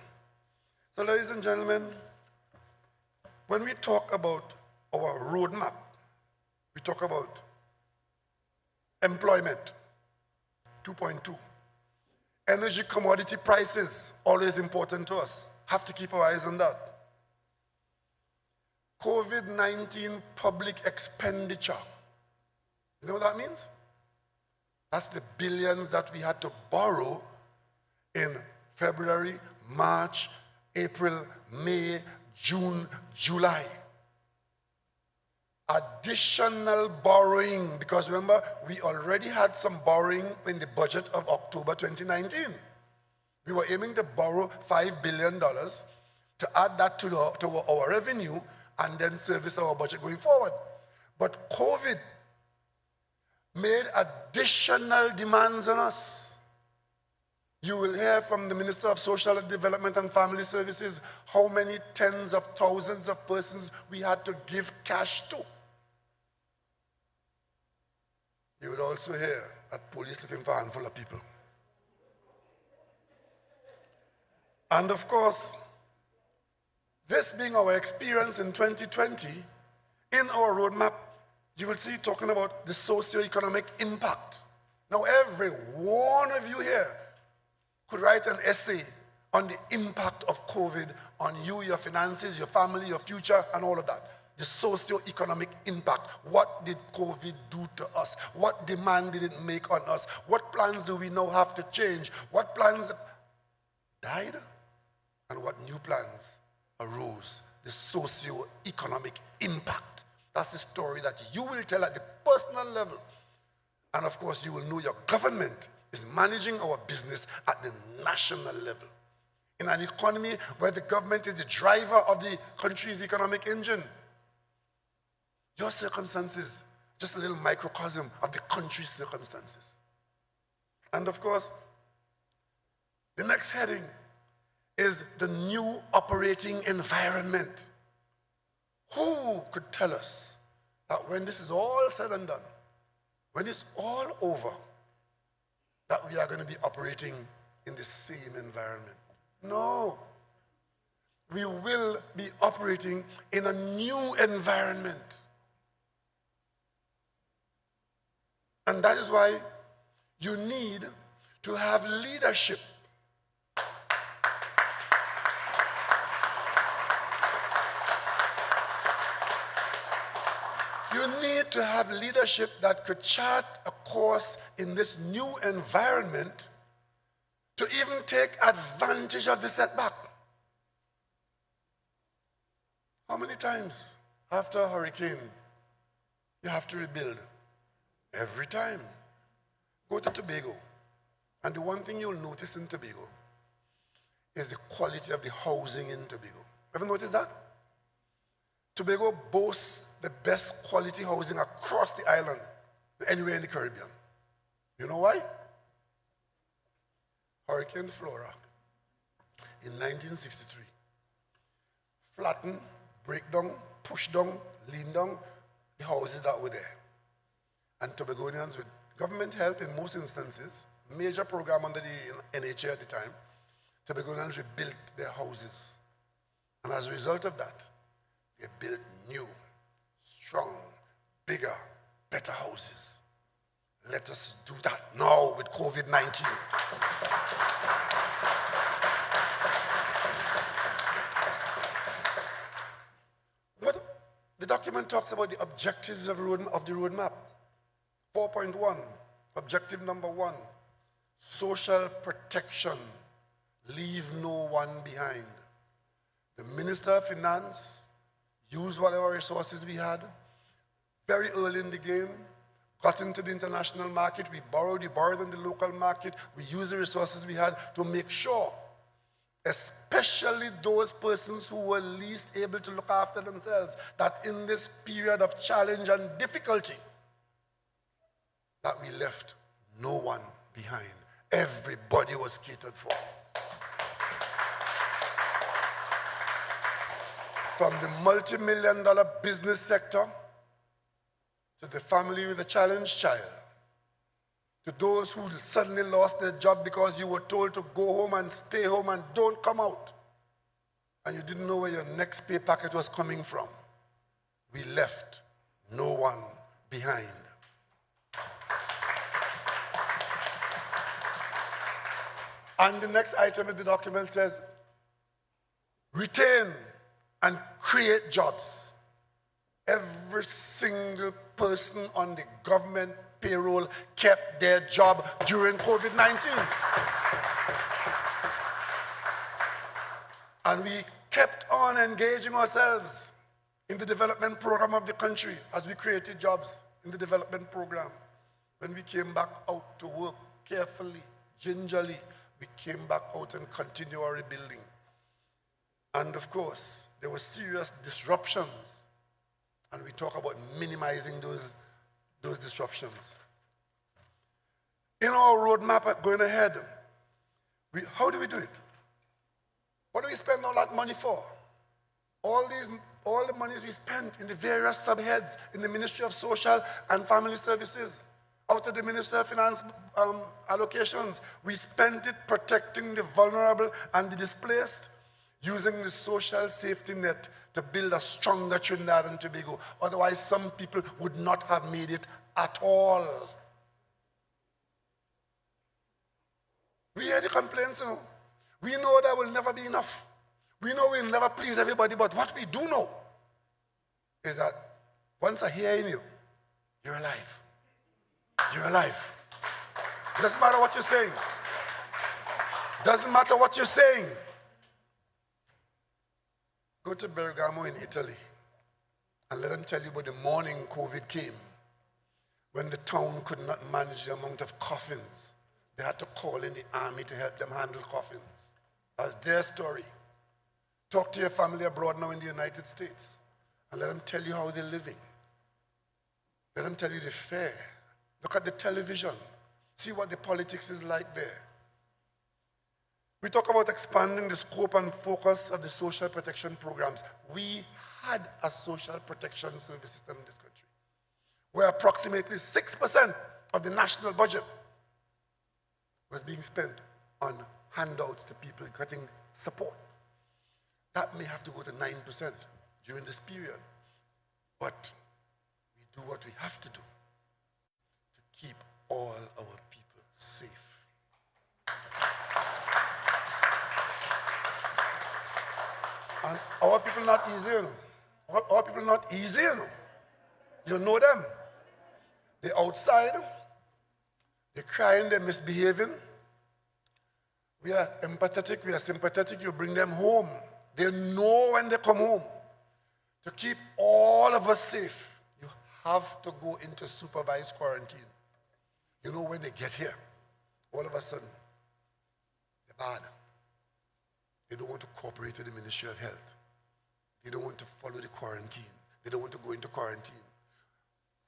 So ladies and gentlemen, when we talk about our roadmap, we talk about employment, 2.2. Energy commodity prices, always important to us. Have to keep our eyes on that. COVID-19 public expenditure. You know what that means? That's the billions that we had to borrow in February, March, April, May, June, July. Additional borrowing, because remember, we already had some borrowing in the budget of October 2019. We were aiming to borrow $5 billion to add that to our revenue and then service our budget going forward. But COVID made additional demands on us. You will hear from the Minister of Social Development and Family Services how many tens of thousands of persons we had to give cash to. You would also hear that police looking for a handful of people. And of course, this being our experience in 2020, in our roadmap, you will see talking about the socio-economic impact. Now, every one of you here could write an essay on the impact of COVID on you, your finances, your family, your future, and all of that. The socio-economic impact. What did COVID do to us? What demand did it make on us? What plans do we now have to change? What plans died? And what new plans arose? The socio-economic impact. That's the story that you will tell at the personal level. And of course, you will know your government is managing our business at the national level. In an economy where the government is the driver of the country's economic engine. Your circumstances, just a little microcosm of the country's circumstances. And of course, the next heading is the new operating environment. Who could tell us that when this is all said and done, when it's all over, that we are going to be operating in the same environment? No. We will be operating in a new environment. And that is why you need to have leadership. You need to have leadership that could chart a course in this new environment to even take advantage of the setback. How many times after a hurricane you have to rebuild? Every time. Go to Tobago. And the one thing you'll notice in Tobago is the quality of the housing in Tobago. Ever noticed that? Tobago boasts the best quality housing across the island, anywhere in the Caribbean. You know why? Hurricane Flora in 1963 flattened, break down, push down, lean down the houses that were there. And Tobagonians, with government help in most instances, major program under the NHA at the time, Tobagonians rebuilt their houses. And as a result of that, they built new, strong, bigger, better houses. Let us do that now with COVID-19. What the document talks about the objectives of the roadmap. 4.1, objective number 1, social protection, leave no one behind. The Minister of Finance used whatever resources we had very early in the game, got into the international market, we borrowed in the local market, we used the resources we had to make sure, especially those persons who were least able to look after themselves, that in this period of challenge and difficulty, that we left no one behind. Everybody was catered for. From the multi-million-dollar business sector to the family with a challenged child, to those who suddenly lost their job because you were told to go home and stay home and don't come out, and you didn't know where your next pay packet was coming from. We left no one behind. And the next item in the document says, retain and create jobs. Every single person on the government payroll kept their job during COVID-19. And we kept on engaging ourselves in the development program of the country as we created jobs in the development program. When we came back out to work carefully, gingerly, we came back out and continued our rebuilding. And of course, there were serious disruptions, and we talk about minimizing those disruptions. In our roadmap going ahead, how do we do it? What do we spend all that money for? All the monies we spent in the various subheads in the Ministry of Social and Family Services, out of the Ministry of Finance allocations, we spent it protecting the vulnerable and the displaced, using the social safety net to build a stronger Trinidad and Tobago. Otherwise, some people would not have made it at all. We hear the complaints, you know. We know that will never be enough. We know we'll never please everybody, but what we do know is that once I hear in you, you're alive. You're alive. It doesn't matter what you're saying. Doesn't matter what you're saying. Go to Bergamo in Italy and let them tell you about the morning COVID came, when the town could not manage the amount of coffins. They had to call in the army to help them handle coffins. That's their story. Talk to your family abroad now in the United States and let them tell you how they're living. Let them tell you the fare. Look at the television. See what the politics is like there. We talk about expanding the scope and focus of the social protection programs. We had a social protection service system in this country, where approximately 6% of the national budget was being spent on handouts to people getting support. That may have to go to 9% during this period. But we do what we have to do to keep all our people safe. And our people not easy, you know. Our people not easy, you know. You know them. They're outside. They're crying, they're misbehaving. We are empathetic, we are sympathetic. You bring them home. They know when they come home. To keep all of us safe, you have to go into supervised quarantine. You know, when they get here, all of a sudden, they're bad. They don't want to cooperate with the Ministry of Health. They don't want to follow the quarantine. They don't want to go into quarantine.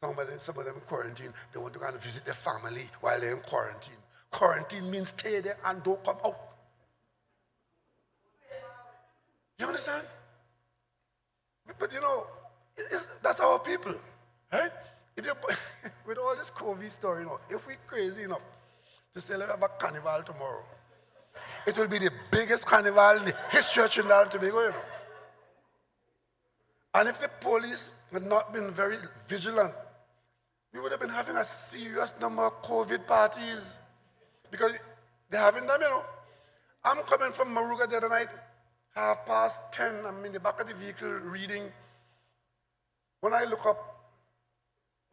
Some of them in quarantine, they want to go and visit their family while they're in quarantine. Quarantine means stay there and don't come out. You understand? But you know, that's our people, right? If you, with all this COVID story, you know, if we're crazy enough to say let's have a carnival tomorrow, it will be the biggest carnival in the history of Trinidad and Tobago, you know. And if the police had not been very vigilant, we would have been having a serious number of COVID parties. Because they haven't them, you know. I'm coming from Maruga the other night, 10:30, I'm in the back of the vehicle reading. When I look up,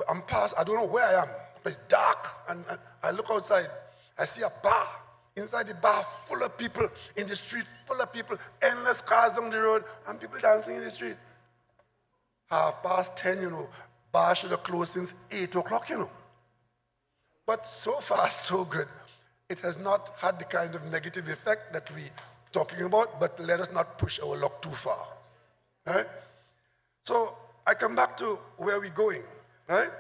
I'm past, I don't know where I am. It's dark, and I look outside. I see a bar. Inside the bar, full of people. In the street, full of people. Endless cars down the road, and people dancing in the street. 10:30, you know. Bar should have closed since 8 o'clock, you know. But so far, so good. It has not had the kind of negative effect that we're talking about, but let us not push our luck too far. Right? So I come back to where we're going, right?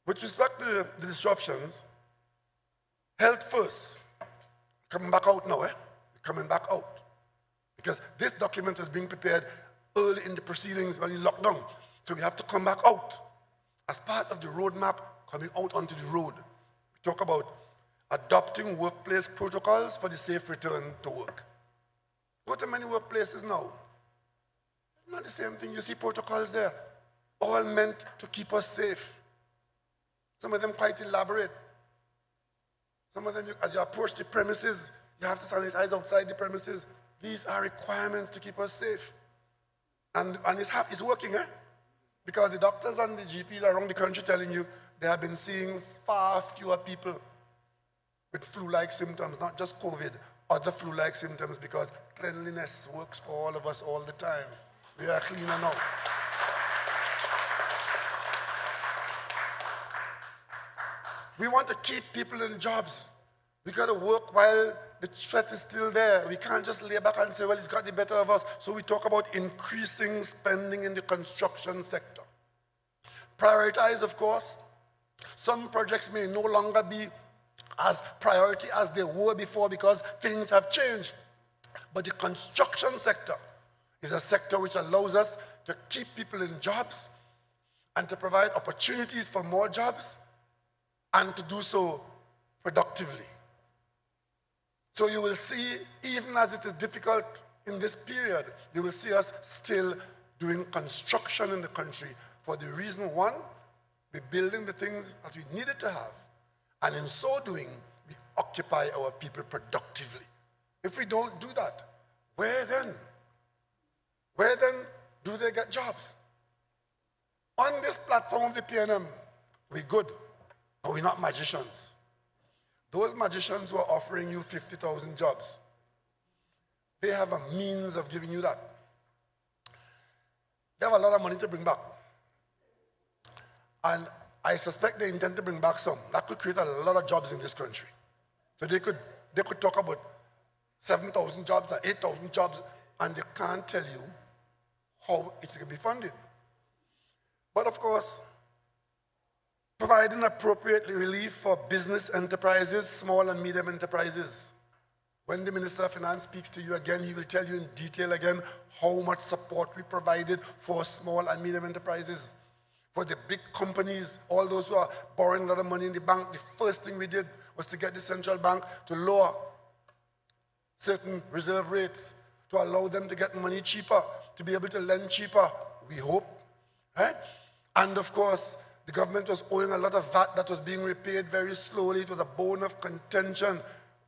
With respect to the disruptions, health first. Coming back out now, coming back out. Because this document is being prepared early in the proceedings when you locked down. So we have to come back out. As part of the roadmap, coming out onto the road. We talk about adopting workplace protocols for the safe return to work. Go to many workplaces now. Not the same thing. You see protocols there, all meant to keep us safe. Some of them quite elaborate. Some of them, as you approach the premises, you have to sanitize outside the premises. These are requirements to keep us safe. And it's working, because the doctors and the GPs around the country telling you they have been seeing far fewer people with flu-like symptoms, not just COVID, other flu-like symptoms, because cleanliness works for all of us all the time. We are cleaner now. We want to keep people in jobs. We got to work while the threat is still there. We can't just lay back and say, well, it's got the better of us. So we talk about increasing spending in the construction sector. Prioritize, of course. Some projects may no longer be as priority as they were before because things have changed. But the construction sector is a sector which allows us to keep people in jobs and to provide opportunities for more jobs and to do so productively. So you will see, even as it is difficult in this period, you will see us still doing construction in the country for the reason, one, we're building the things that we needed to have, and in so doing, we occupy our people productively. If we don't do that, where then? Where then do they get jobs? On this platform of the PNM, we're good, but we're not magicians. Those magicians who are offering you 50,000 jobs, they have a means of giving you that. They have a lot of money to bring back. And I suspect they intend to bring back some. That could create a lot of jobs in this country. So they could talk about 7,000 jobs or 8,000 jobs, and they can't tell you how it's going to be funded. But of course, providing appropriate relief for business enterprises, small and medium enterprises. When the Minister of Finance speaks to you again, he will tell you in detail again how much support we provided for small and medium enterprises. For the big companies, all those who are borrowing a lot of money in the bank, the first thing we did was to get the central bank to lower certain reserve rates, to allow them to get money cheaper, to be able to lend cheaper, we hope. And of course, the government was owing a lot of VAT that was being repaid very slowly. It was a bone of contention.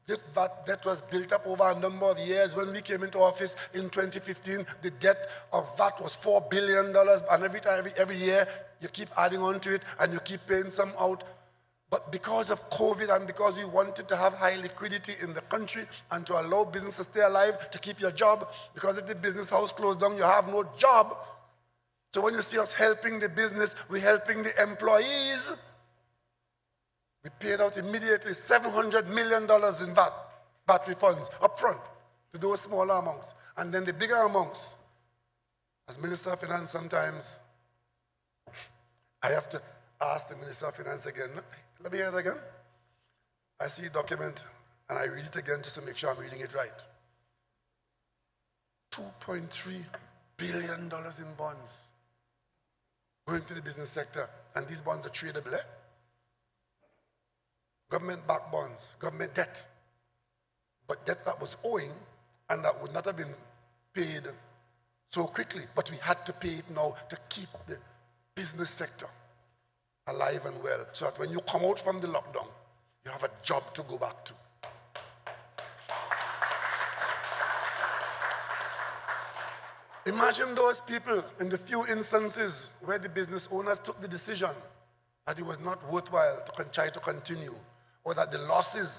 This VAT debt was built up over a number of years. When we came into office in 2015, the debt of VAT was $4 billion, and every year, you keep adding on to it, and you keep paying some out. But because of COVID and because we wanted to have high liquidity in the country and to allow business to stay alive, to keep your job, because if the business house closed down, you have no job. So when you see us helping the business, we're helping the employees. We paid out immediately $700 million in VAT. battery funds up front to those smaller amounts. And then the bigger amounts, as Minister of Finance sometimes, I have to ask the Minister of Finance again, let me hear it again. I see a document and I read it again just to make sure I'm reading it right. $2.3 billion in bonds going to the business sector, and these bonds are tradable, eh? Government-backed bonds, government debt, but debt that was owing and that would not have been paid so quickly, but we had to pay it now to keep the business sector alive and well, so that when you come out from the lockdown, you have a job to go back to. Imagine those people in the few instances where the business owners took the decision that it was not worthwhile to try to continue, or that the losses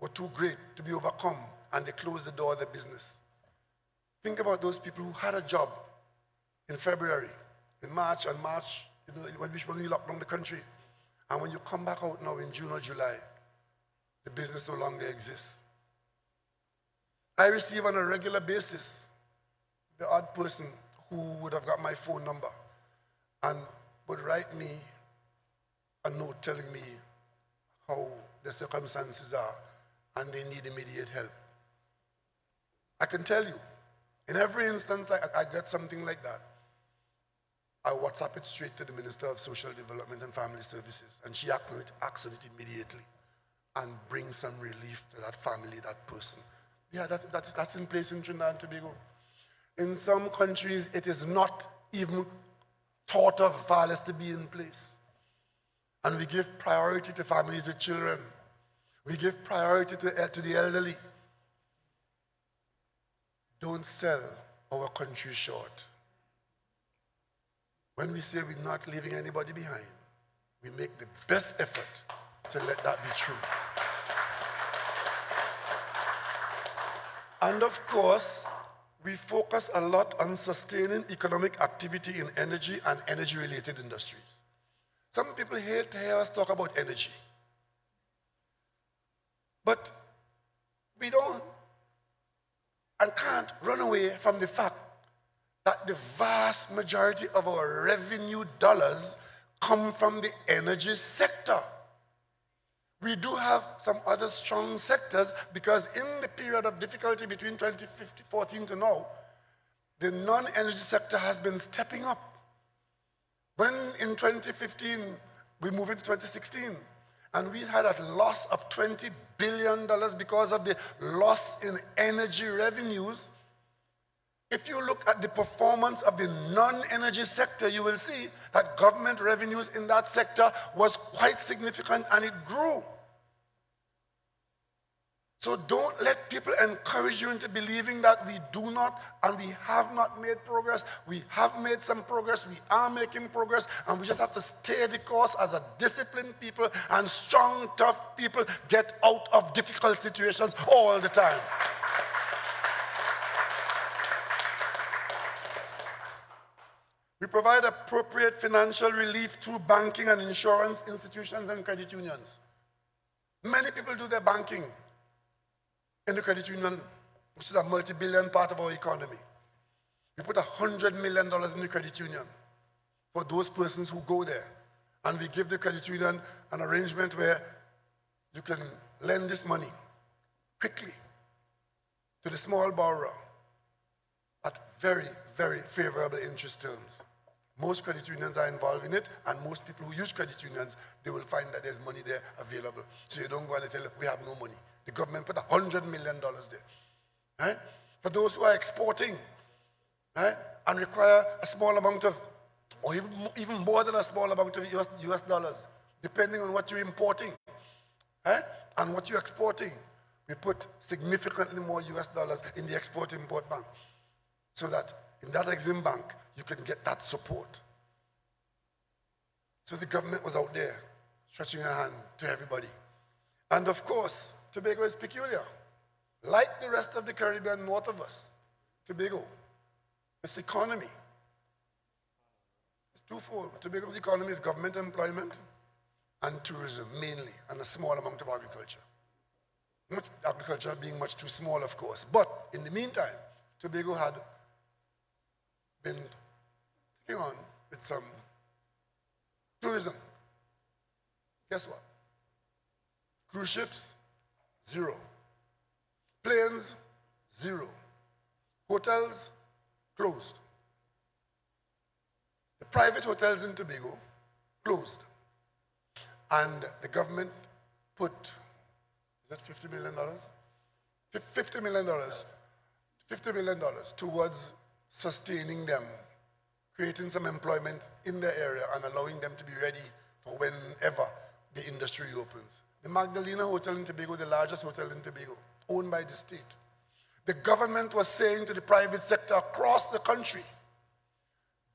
were too great to be overcome and they closed the door of the business. Think about those people who had a job in February, in March, when we locked down the country. And when you come back out now in June or July, the business no longer exists. I receive on a regular basis the odd person who would have got my phone number and would write me a note telling me how the circumstances are and they need immediate help. I can tell you, in every instance like I get something like that, I WhatsApp it straight to the Minister of Social Development and Family Services, and she acts on it immediately and brings some relief to that family, that person. Yeah, that's in place in Trinidad and Tobago. In some countries, it is not even thought of far less to be in place. And we give priority to families with children. We give priority to the elderly. Don't sell our country short. When we say we're not leaving anybody behind, we make the best effort to let that be true. And of course, we focus a lot on sustaining economic activity in energy and energy-related industries. Some people hate to hear us talk about energy. But we don't and can't run away from the fact that the vast majority of our revenue dollars come from the energy sector. We do have some other strong sectors because in the period of difficulty between 2014 to now, the non-energy sector has been stepping up. When in 2015, we moved into 2016, and we had a loss of $20 billion because of the loss in energy revenues. If you look at the performance of the non-energy sector, you will see that government revenues in that sector was quite significant and it grew. So don't let people encourage you into believing that we do not and we have not made progress. We have made some progress, we are making progress, and we just have to stay the course as a disciplined people and strong, tough people get out of difficult situations all the time. We provide appropriate financial relief through banking and insurance institutions and credit unions. Many people do their banking in the credit union, which is a multi-billion part of our economy. We put $100 million in the credit union for those persons who go there. And we give the credit union an arrangement where you can lend this money quickly to the small borrower at very, very favorable interest terms. Most credit unions are involved in it, and most people who use credit unions, they will find that there's money there available. So you don't go and tell them, we have no money. The government put $100 million there. Right? For those who are exporting, right, and require a small amount of, or even more than a small amount of US dollars, depending on what you're importing, right, and what you're exporting, we put significantly more US dollars in the Export-Import Bank, so that in that Exim Bank, you can get that support. So the government was out there, stretching a hand to everybody. And of course, Tobago is peculiar. Like the rest of the Caribbean north of us, Tobago, its economy is twofold. Tobago's economy is government employment and tourism mainly, and a small amount of agriculture. agriculture being much too small, of course. But in the meantime, Tobago had been taking on with some tourism. Guess what? Cruise ships, 0. Planes, 0. Hotels, closed. The private hotels in Tobago, closed. And the government put, is that $50 million? $50 million. $50 million towards sustaining them, creating some employment in the area and allowing them to be ready for whenever the industry opens. The Magdalena Hotel in Tobago, the largest hotel in Tobago, owned by the state. The government was saying to the private sector across the country,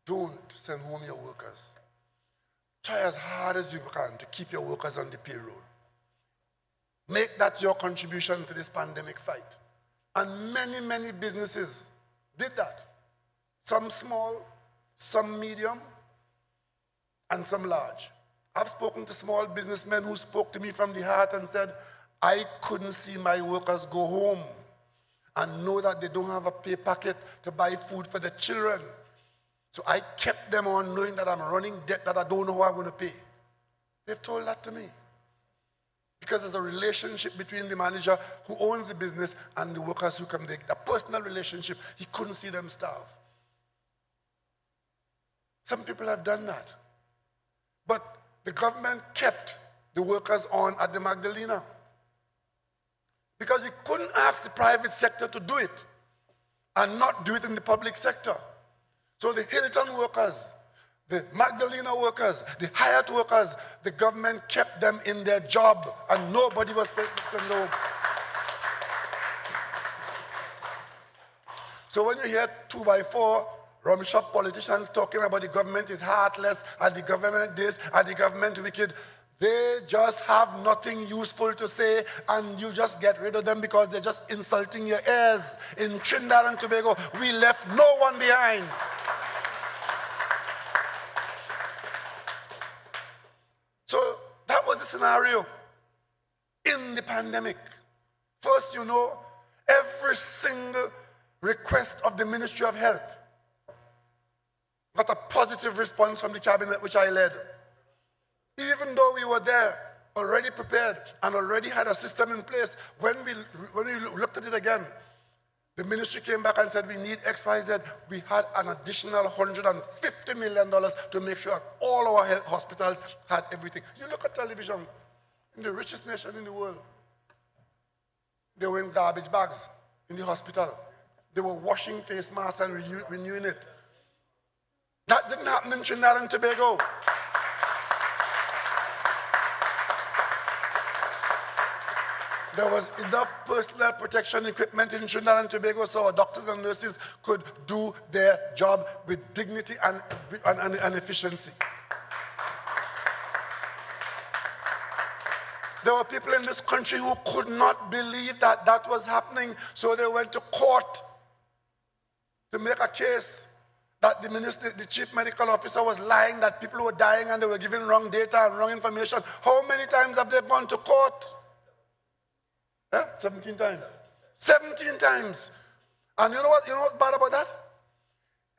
don't send home your workers. Try as hard as you can to keep your workers on the payroll. Make that your contribution to this pandemic fight. And many, many businesses did that. Some small, some medium, and some large. I've spoken to small businessmen who spoke to me from the heart and said, I couldn't see my workers go home and know that they don't have a pay packet to buy food for the children. So I kept them on knowing that I'm running debt that I don't know how I'm going to pay. They've told that to me. Because there's a relationship between the manager who owns the business and the workers who come there. A personal relationship. He couldn't see them starve. Some people have done that. But the government kept the workers on at the Magdalena. Because we couldn't ask the private sector to do it and not do it in the public sector. So the Hilton workers, the Magdalena workers, the Hyatt workers, the government kept them in their job and nobody was paid to send home. So when you hear 2x4 rum shop politicians talking about the government is heartless and the government this and the government wicked, they just have nothing useful to say and you just get rid of them because they're just insulting your ears. In Trinidad and Tobago, we left no one behind. So that was the scenario in the pandemic. First, you know, every single request of the Ministry of Health got a positive response from the cabinet which I led. Even though we were there, already prepared, and already had a system in place, when we looked at it again, the ministry came back and said, we need X, Y, Z. We had an additional $150 million to make sure all our health hospitals had everything. You look at television, in the richest nation in the world, they were in garbage bags in the hospital. They were washing face masks and renewing it. That didn't happen in Trinidad and Tobago. There was enough personal protection equipment in Trinidad and Tobago so our doctors and nurses could do their job with dignity and efficiency. There were people in this country who could not believe that that was happening, so they went to court to make a case that the chief medical officer was lying, that people were dying and they were giving wrong data and wrong information. How many times have they gone to court? 17 times. 17 times. And you know what's bad about that?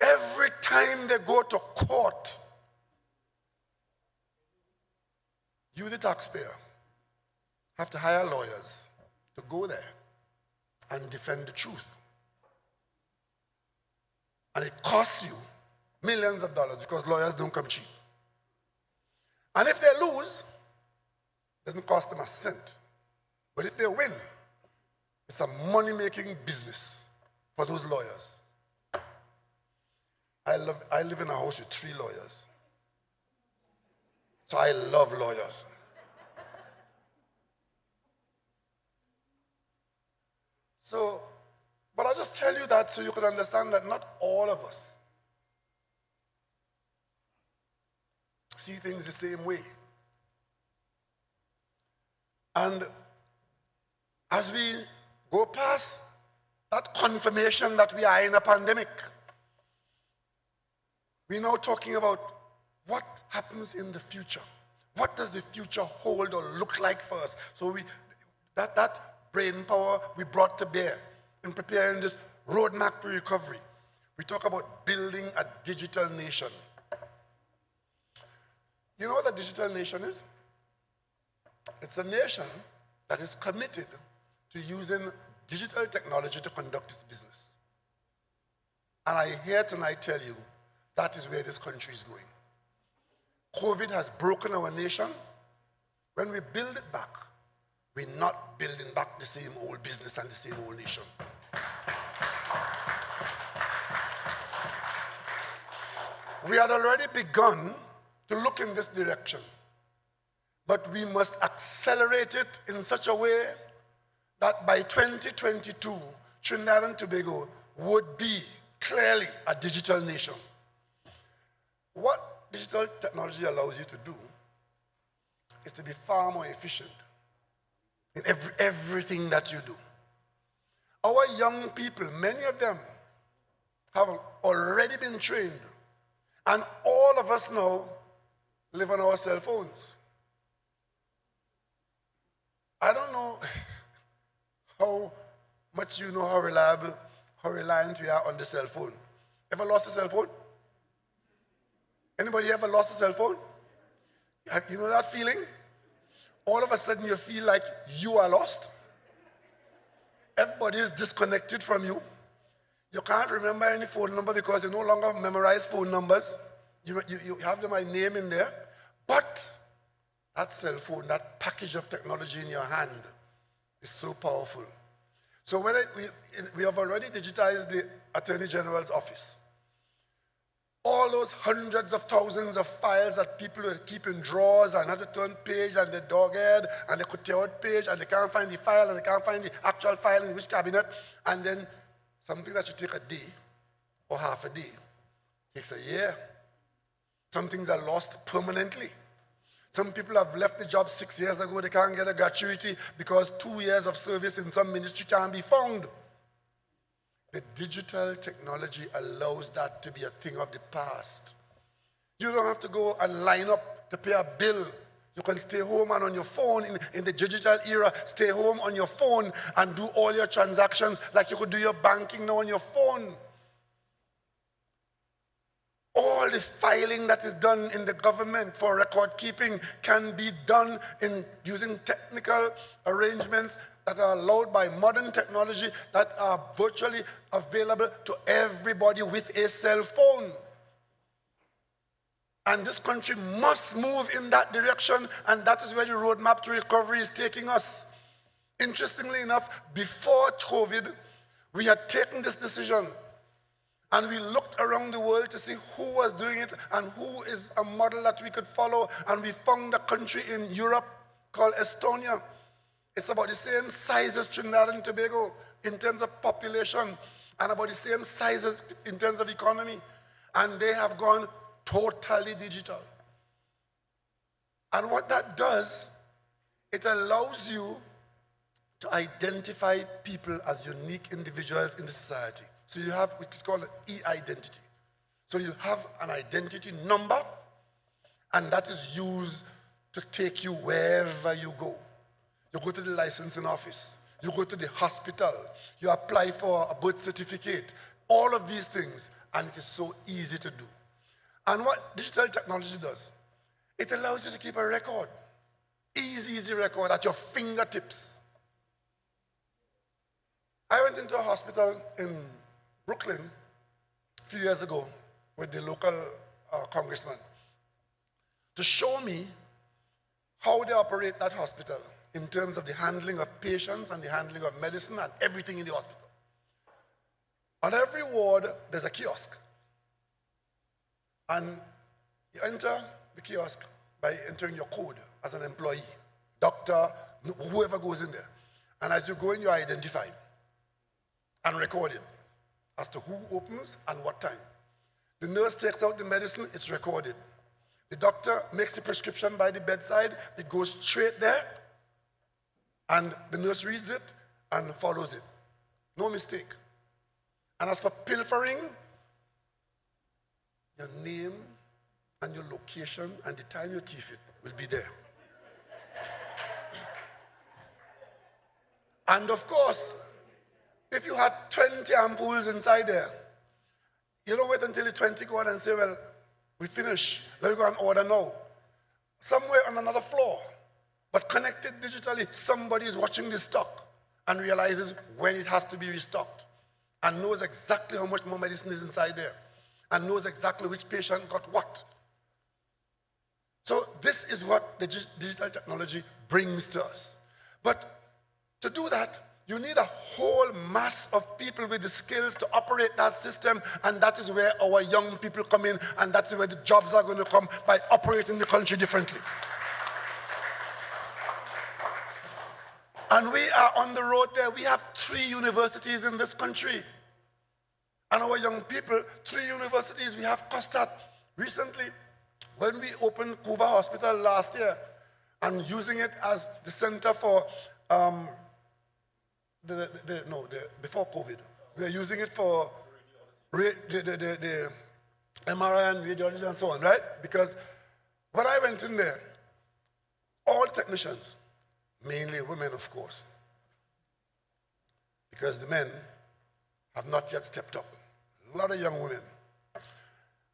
Every time they go to court, you, the taxpayer, have to hire lawyers to go there and defend the truth. And it costs you millions of dollars because lawyers don't come cheap. And if they lose, it doesn't cost them a cent. But if they win, it's a money-making business for those lawyers. I live in a house with 3 lawyers. So I love lawyers. So, but I'll just tell you that so you can understand that not all of us see things the same way. And as we go past that confirmation that we are in a pandemic, we're now talking about what happens in the future. What does the future hold or look like for us? So that brain power we brought to bear in preparing this roadmap to recovery. We talk about building a digital nation. You know what a digital nation is? It's a nation that is committed to using digital technology to conduct its business. And I here tonight tell you that is where this country is going. COVID has broken our nation. When we build it back, we're not building back the same old business and the same old nation. We had already begun to look in this direction, but we must accelerate it in such a way that by 2022, Trinidad and Tobago would be clearly a digital nation. What digital technology allows you to do is to be far more efficient in everything that you do. Our young people, many of them, have already been trained, and all of us now live on our cell phones. I don't know how much you know how reliable, how reliant we are on the cell phone. Ever lost a cell phone? Anybody ever lost a cell phone? You know that feeling? All of a sudden you feel like you are lost. Everybody is disconnected from you. You can't remember any phone number because you no longer memorize phone numbers. You have my name in there. But that cell phone, that package of technology in your hand is so powerful. So we have already digitized the Attorney General's office. All those hundreds of thousands of files that people will keep in drawers and have to turn page and the dog head and they could tear out page and they can't find the file and they can't find the actual file in which cabinet, and then something that should take a day or half a day takes a year. Some things are lost permanently. Some people have left the job 6 years ago, they can't get a gratuity because 2 years of service in some ministry can't be found. The digital technology allows that to be a thing of the past. You don't have to go and line up to pay a bill. You can stay home and on your phone in the digital era, stay home on your phone and do all your transactions like you could do your banking now on your phone. All the filing that is done in the government for record keeping can be done using technical arrangements that are allowed by modern technology that are virtually available to everybody with a cell phone. And this country must move in that direction, and that is where the roadmap to recovery is taking us. Interestingly enough, before COVID, we had taken this decision, and we looked around the world to see who was doing it and who is a model that we could follow, and we found a country in Europe called Estonia. It's about the same size as Trinidad and Tobago in terms of population and about the same size in terms of economy. And they have gone totally digital. And what that does, it allows you to identify people as unique individuals in the society. So you have what's called e-identity. So you have an identity number, and that is used to take you wherever you go. You go to the licensing office, you go to the hospital, you apply for a birth certificate, all of these things, and it is so easy to do. And what digital technology does, it allows you to keep a record, easy record at your fingertips. I went into a hospital in Brooklyn a few years ago with the local congressman to show me how they operate that hospital in terms of the handling of patients and the handling of medicine and everything in the hospital. On every ward, there's a kiosk. And you enter the kiosk by entering your code as an employee, doctor, whoever goes in there. And as you go in, you're identified and recorded as to who opens and what time. The nurse takes out the medicine, it's recorded. The doctor makes the prescription by the bedside, it goes straight there, and the nurse reads it and follows it. No mistake. And as for pilfering, your name and your location and the time you teeth it will be there. And of course, if you had 20 ampoules inside there, you don't wait until the 20 go on and say, well, we finish, let me go and order now. Somewhere on another floor, but connected digitally, somebody is watching this stock and realizes when it has to be restocked and knows exactly how much more medicine is inside there and knows exactly which patient got what. So this is what the digital technology brings to us. But to do that, you need a whole mass of people with the skills to operate that system, and that is where our young people come in, and that's where the jobs are going to come, by operating the country differently. And we are on the road there. We have 3 universities in this country. And our young people, 3 universities, we have Costard. Recently, when we opened Cuba Hospital last year, and using it as the center for before COVID, we are using it for the MRI and radiology and so on, right? Because when I went in there, all technicians, mainly women, of course, because the men have not yet stepped up. A lot of young women.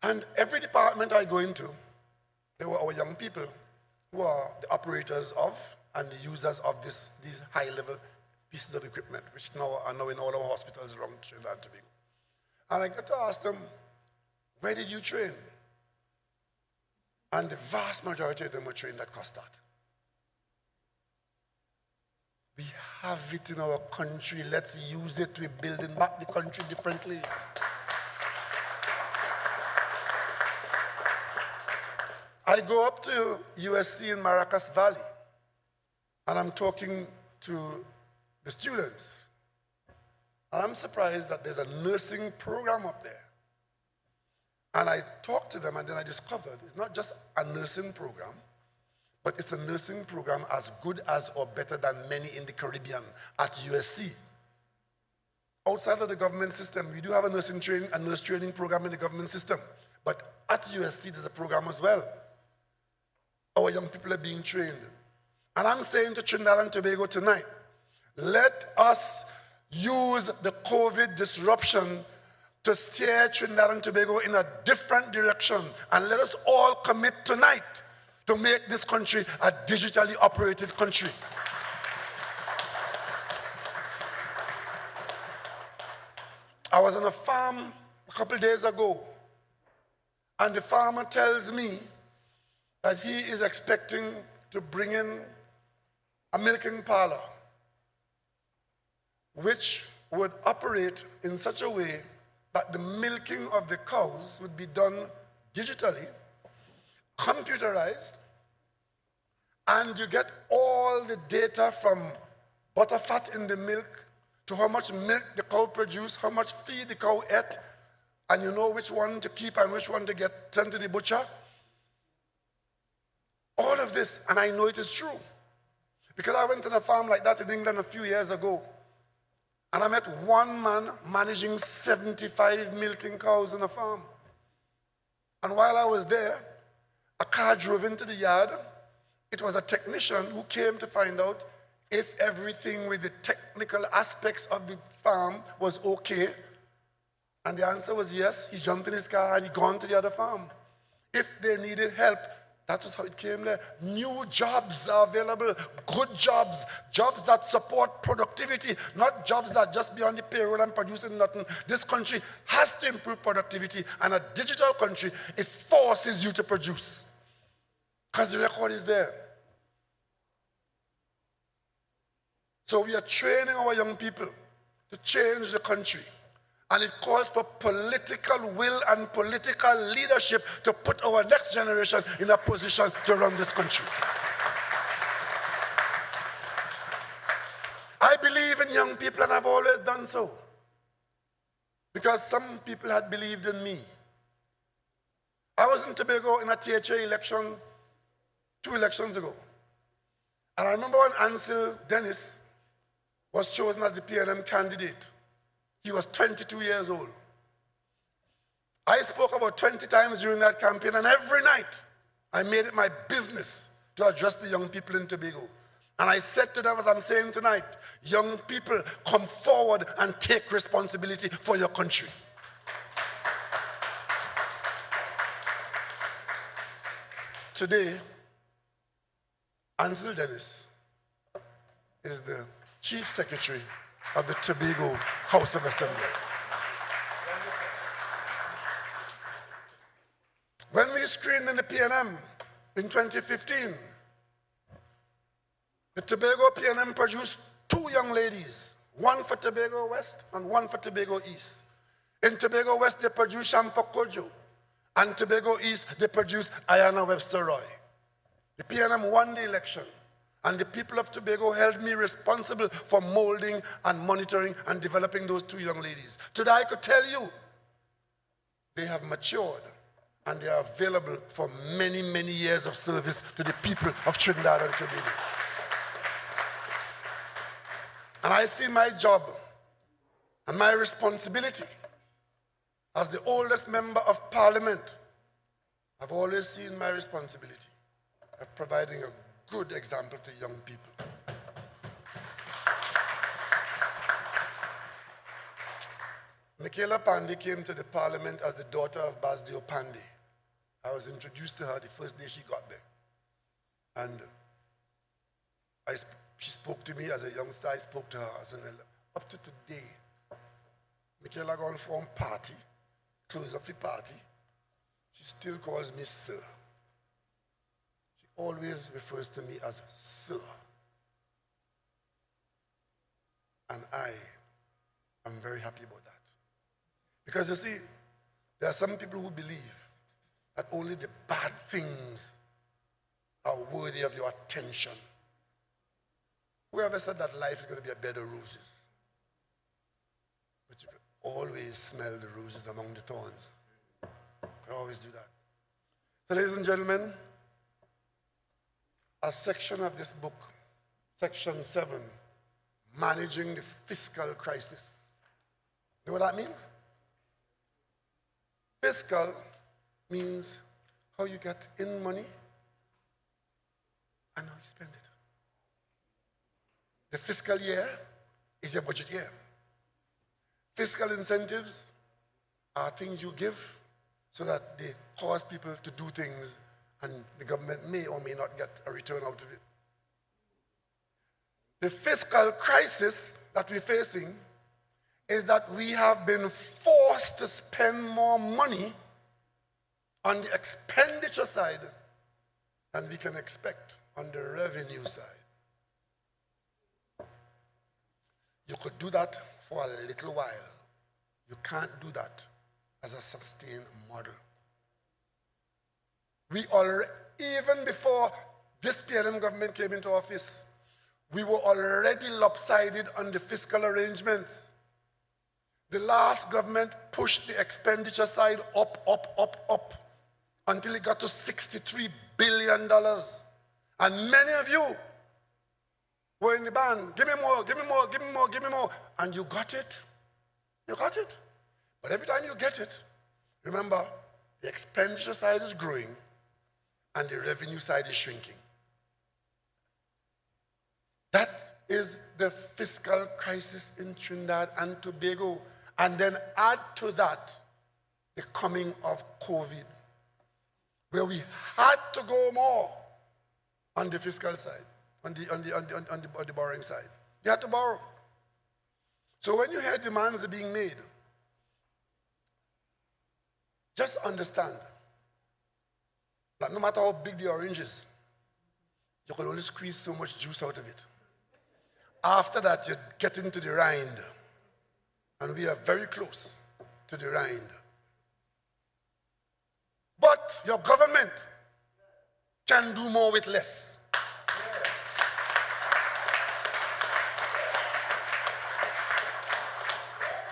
And every department I go into, there were our young people who are the operators of and the users of these high-level pieces of equipment, which now are in all our hospitals around Trinidad and Tobago. And I got to ask them, where did you train? And the vast majority of them were trained at Costard. We have it in our country. Let's use it. We're building back the country differently. I go up to USC in Maracas Valley, and I'm talking to the students. And I'm surprised that there's a nursing program up there. And I talked to them, and then I discovered it's not just a nursing program, but it's a nursing program as good as or better than many in the Caribbean at USC. Outside of the government system, we do have a nurse training program in the government system. But at USC, there's a program as well. Our young people are being trained. And I'm saying to Trinidad and Tobago tonight, let us use the COVID disruption to steer Trinidad and Tobago in a different direction. And let us all commit tonight to make this country a digitally operated country. I was on a farm a couple of days ago, and the farmer tells me that he is expecting to bring in a milking parlor, which would operate in such a way that the milking of the cows would be done digitally, computerized, and you get all the data from butterfat in the milk to how much milk the cow produced, how much feed the cow ate, and you know which one to keep and which one to get sent to the butcher. All of this, and I know it is true. Because I went to a farm like that in England a few years ago, and I met one man managing 75 milking cows in a farm. And while I was there, a car drove into the yard. It was a technician who came to find out if everything with the technical aspects of the farm was okay. And the answer was yes. He jumped in his car and he gone to the other farm. If they needed help, that was how it came there. New jobs are available, good jobs, jobs that support productivity, not jobs that just be on the payroll and producing nothing. This country has to improve productivity, and a digital country, it forces you to produce. Because the record is there. So we are training our young people to change the country. And it calls for political will and political leadership to put our next generation in a position to run this country. I believe in young people, and I've always done so. Because some people had believed in me. I was in Tobago in a THA election 2 elections ago. And I remember when Ansel Dennis was chosen as the PNM candidate. He was 22 years old. I spoke about 20 times during that campaign, and every night I made it my business to address the young people in Tobago And I said to them, as I'm saying tonight, young people, come forward and take responsibility for your country. Today, Ansel Dennis is the Chief Secretary of the Tobago House of Assembly. When we screened in the PNM in 2015, the Tobago PNM produced 2 young ladies, one for Tobago West and one for Tobago East. In Tobago West, they produced Shamfa Kojo, and Tobago East, they produced Ayana Webster Roy. The PNM won the election, and the people of Tobago held me responsible for molding and monitoring and developing those 2 young ladies. Today, I could tell you, they have matured, and they are available for many, many years of service to the people of Trinidad and Tobago. And I see my job and my responsibility as the oldest member of Parliament. I've always seen my responsibility of providing a good example to young people. Michaela Pandey came to the Parliament as the daughter of Basdio Pandey. I was introduced to her the first day she got there. And she spoke to me as a youngster. I spoke to her as an elder. Up to today, Michaela gone from party, close of the party. She still calls me sir. She always refers to me as sir. And I am very happy about that. Because you see, there are some people who believe that only the bad things are worthy of your attention. Whoever said that life is going to be a bed of roses? But you can always smell the roses among the thorns. You can always do that. So ladies and gentlemen, a section of this book, section 7, managing the fiscal crisis. You know what that means? Fiscal means how you get in money and how you spend it. The fiscal year is your budget year. Fiscal incentives are things you give so that they cause people to do things and the government may or may not get a return out of it. The fiscal crisis that we're facing is that we have been forced to spend more money on the expenditure side than we can expect on the revenue side. You could do that for a little while. You can't do that as a sustained model. We already, even before this PNM government came into office, we were already lopsided on the fiscal arrangements. The last government pushed the expenditure side up, until it got to $63 billion. And many of you were in the band, give me more, give me more, give me more, give me more. And you got it. You got it. But every time you get it, remember, the expenditure side is growing and the revenue side is shrinking. That is the fiscal crisis in Trinidad and Tobago. And then add to that the coming of COVID, where we had to go more on the fiscal side, on the borrowing side. You had to borrow. So when you hear demands are being made, just understand that no matter how big the orange is, you can only squeeze so much juice out of it. After that, you get into the rind, and we are very close to the rind. But your government can do more with less.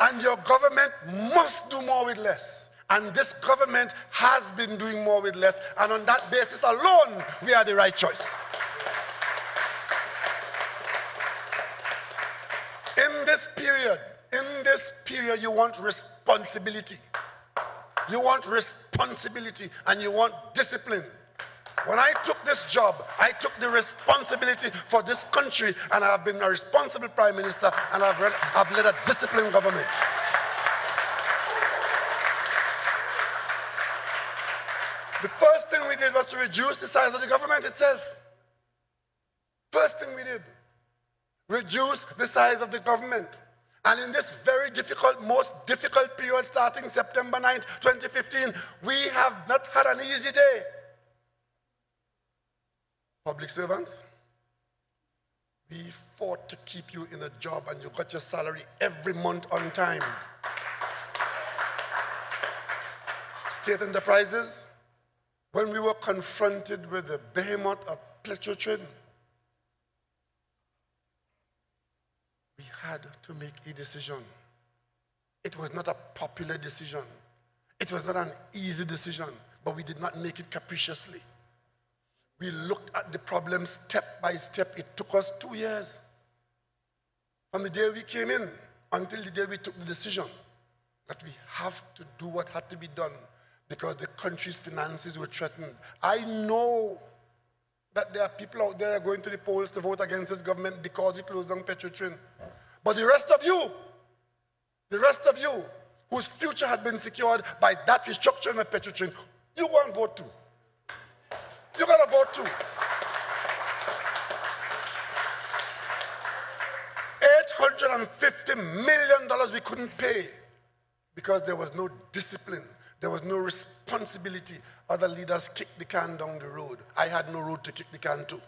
And your government must do more with less. And this government has been doing more with less. And on that basis alone, we are the right choice. In this period, you want responsibility. You want responsibility and you want discipline. When I took this job, I took the responsibility for this country, and I have been a responsible prime minister, and I've led a disciplined government. The first thing we did was to reduce the size of the government itself. First thing we did, reduce the size of the government. And in this very difficult, most difficult period starting September 9th, 2015, we have not had an easy day. Public servants, we fought to keep you in a job and you got your salary every month on time. State enterprises, when we were confronted with the behemoth of Petrotrin, we had to make a decision. It was not a popular decision. It was not an easy decision, but we did not make it capriciously. We looked at the problem step by step. It took us 2 years. From the day we came in until the day we took the decision that we have to do what had to be done because the country's finances were threatened. I know that there are people out there going to the polls to vote against this government because we closed down Petrotrin. But the rest of you whose future had been secured by that restructuring of Petrotrin, you go and vote too. You gotta vote too. $850 million we couldn't pay because there was no discipline. There was no responsibility. Other leaders kicked the can down the road. I had no road to kick the can to.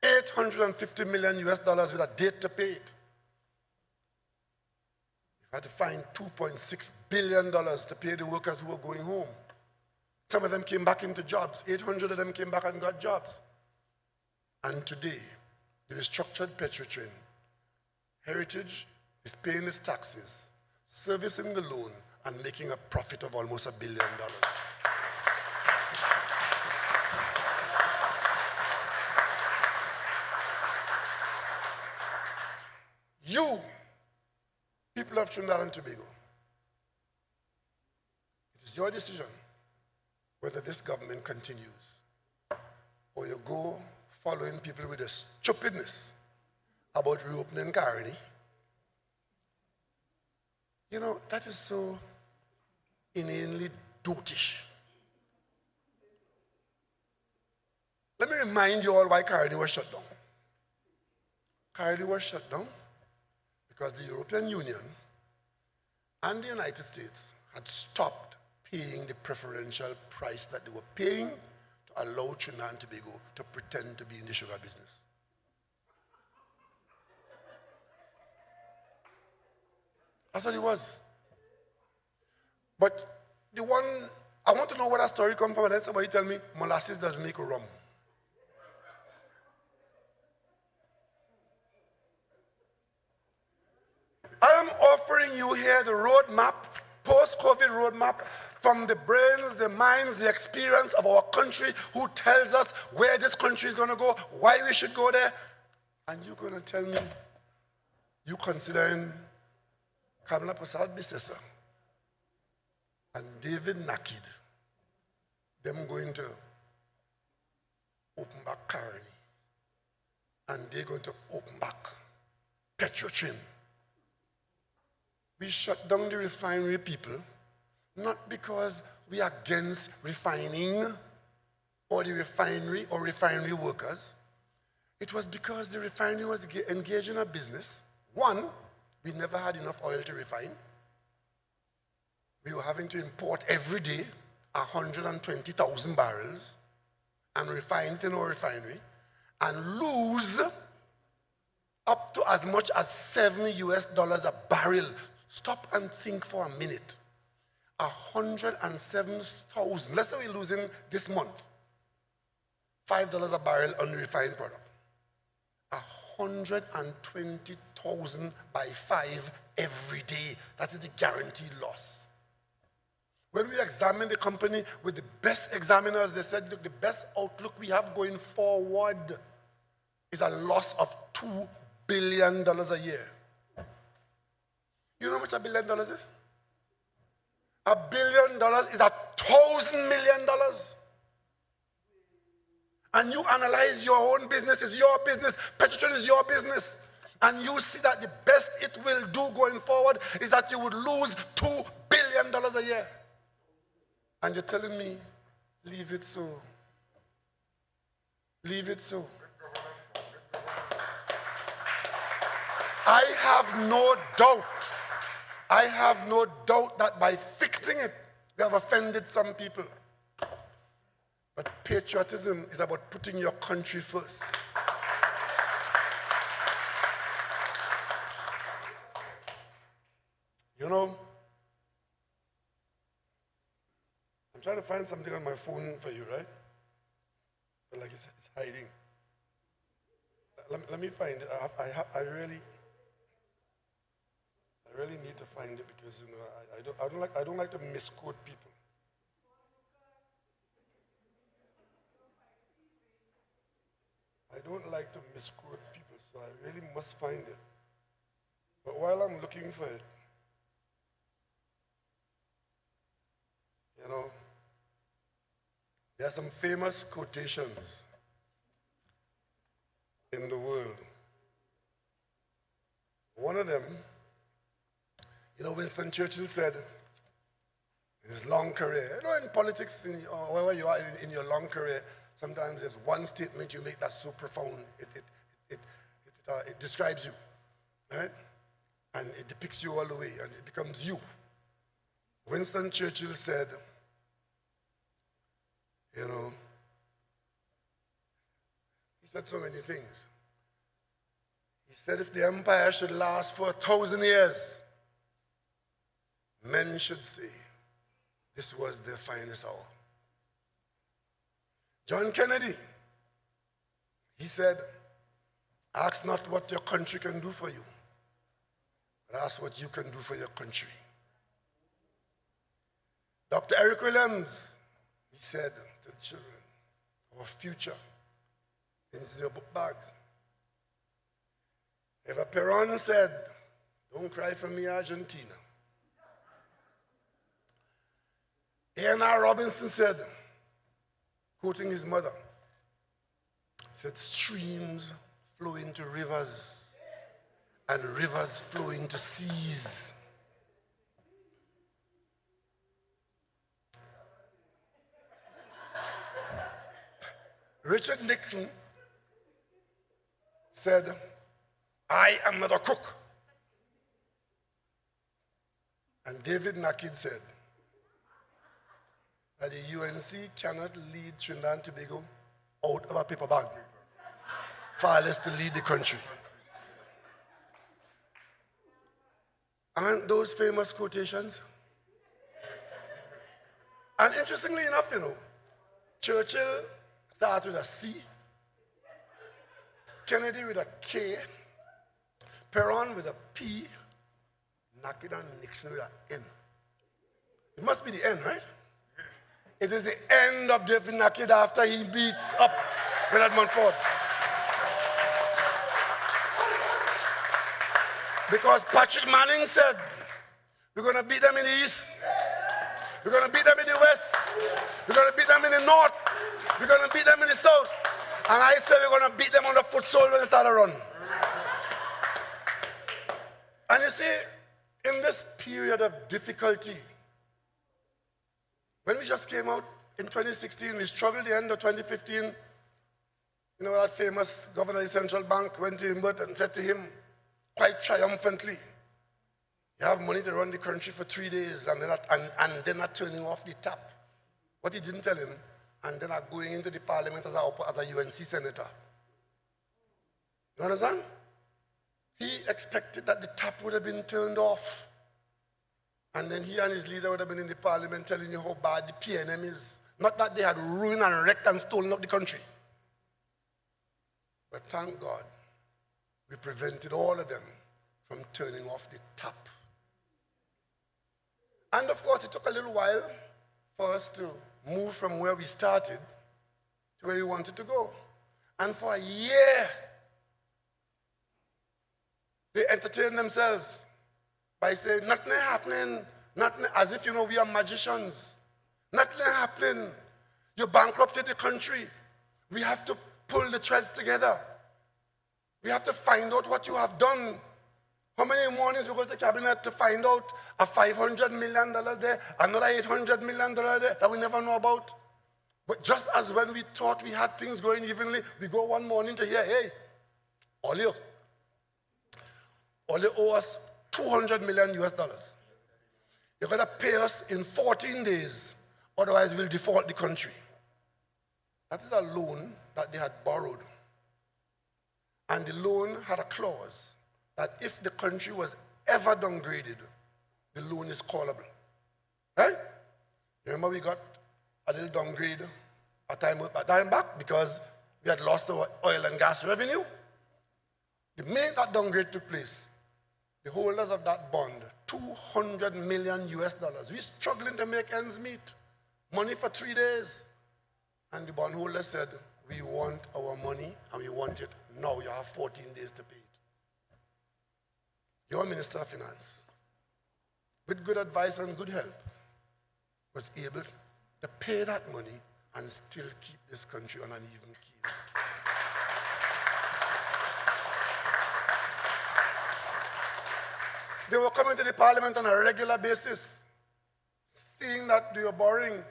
$850 million with a date to pay it. We had to find $2.6 billion to pay the workers who were going home. Some of them came back into jobs. 800 of them came back and got jobs. And today, the restructured Petrotrin, Heritage is paying its taxes, servicing the loan, and making a profit of almost $1 billion. You, people of Trinidad and Tobago, it is your decision whether this government continues or you go following people with the stupidness about reopening Caroni. You know, that is so inanely dotish. Let me remind you all why Caroni was shut down. Caroni was shut down because the European Union and the United States had stopped paying the preferential price that they were paying to allow Trinidad and Tobago to pretend to be in the sugar business. That's what it was. But the one, I want to know where that story comes from, and then somebody tell me molasses doesn't make rum. I am offering you here the roadmap, post-COVID roadmap, from the brains, the minds, the experience of our country, who tells us where this country is going to go, why we should go there. And you're going to tell me you considering Kamala Prasad Bissesa and David Nakid, them going to open back Caroni, and they're going to open back Petrotrin. We shut down the refinery, people, not because we are against refining or the refinery or refinery workers. It was because the refinery was engaged in a business. One, we never had enough oil to refine. We were having to import every day 120,000 barrels and refine it in our refinery and lose up to as much as $70 a barrel. Stop and think for a minute. 107,000, let's say we're losing this month, $5 a barrel on the refined product. 120,000 by 5 every day. That is the guaranteed loss. When we examined the company with the best examiners, they said, look, the best outlook we have going forward is a loss of $2 billion a year. You know how much $1 billion is? $1 billion is $1,000 million. and you analyze your own business, it's your business, petrol is your business, and you see that the best it will do going forward is that you would lose $2 billion a year. And you're telling me, leave it so. Leave it so. I have no doubt that by fixing it, we have offended some people. But patriotism is about putting your country first. You know, I'm trying to find something on my phone for you, right? But like it's hiding. Let me find it. I really need to find it because I don't like to misquote people. I don't like to misquote people, so I really must find it. But while I'm looking for it, you know, there are some famous quotations in the world. One of them, you know, Winston Churchill said in his long career, you know, in politics, or wherever you are in your long career, sometimes there's one statement you make that's so profound, it describes you, right? And it depicts you all the way, and it becomes you. Winston Churchill said, you know, he said so many things. He said if the empire should last for 1,000 years, men should say this was their finest hour. John Kennedy, he said, ask not what your country can do for you, but ask what you can do for your country. Dr. Eric Williams, he said to the children, our future is in your book bags. Eva Peron said, don't cry for me, Argentina. A.N.R. Robinson said, quoting his mother, said, streams flow into rivers, and rivers flow into seas. Richard Nixon said, I am not a cook. And David Nakid said that the UNC cannot lead Trinidad and Tobago out of a paper bag, far less to lead the country. Aren't those famous quotations? And interestingly enough, you know, Churchill started with a C, Kennedy with a K, Peron with a P, Nakid and Nixon with an N. It must be the N, right? It is the end of David Nakid after he beats up Bernard Montfort. Because Patrick Manning said, we're going to beat them in the east, we're going to beat them in the west, we're going to beat them in the north, we're going to beat them in the south. And I said we're going to beat them on the foot sole when they start to run. And you see, in this period of difficulty, when we just came out in 2016, we struggled the end of 2015. You know, that famous governor of the central bank went to him and said to him, quite triumphantly, you have money to run the country for 3 days and they're not turning off the tap. What he didn't tell him, and then are going into the parliament as a UNC senator. You understand? He expected that the tap would have been turned off. And then he and his leader would have been in the parliament telling you how bad the PNM is. Not that they had ruined and wrecked and stolen up the country. But thank God, we prevented all of them from turning off the tap. And of course, it took a little while for us to move from where we started to where we wanted to go. And for a year, they entertained themselves by saying, nothing happening, nothing, as if, you know, we are magicians. Nothing happening. You bankrupted the country. We have to pull the threads together. We have to find out what you have done. How many mornings we go to the cabinet to find out a $500 million there, another $800 million there that we never know about? But just as when we thought we had things going evenly, we go one morning to hear, hey, Oli owe us $200 million US. You're going to pay us in 14 days, otherwise we'll default the country. That is a loan that they had borrowed. And the loan had a clause that if the country was ever downgraded, the loan is callable. Right? Remember we got a little downgrade a time back because we had lost our oil and gas revenue. The minute that downgrade took place, the holders of that bond, $200 million US. We're struggling to make ends meet. Money for 3 days. And the bondholder said, we want our money and we want it now. You have 14 days to pay it. Your Minister of Finance, with good advice and good help, was able to pay that money and still keep this country on an even keel. They were coming to the parliament on a regular basis, seeing that they were borrowing.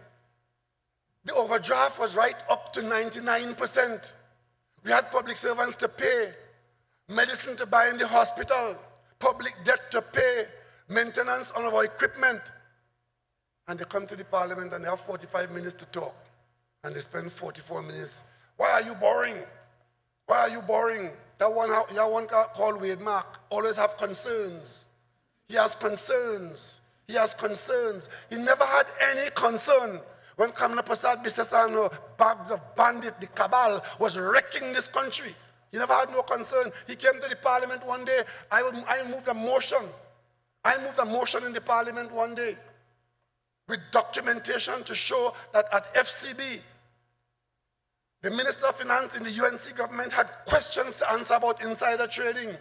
The overdraft was right up to 99%. We had public servants to pay, medicine to buy in the hospital, public debt to pay, maintenance on our equipment. And they come to the parliament and they have 45 minutes to talk. And they spend 44 minutes. Why are you borrowing? Why are you borrowing? That one called Wade Mark always have concerns. He has concerns. He has concerns. He never had any concern when Kamala Prasad Bisesano, bags of bandit, the cabal, was wrecking this country. He never had no concern. He came to the parliament one day. I moved a motion. I moved a motion in the parliament one day with documentation to show that at FCB, the Minister of Finance in the UNC government had questions to answer about insider trading.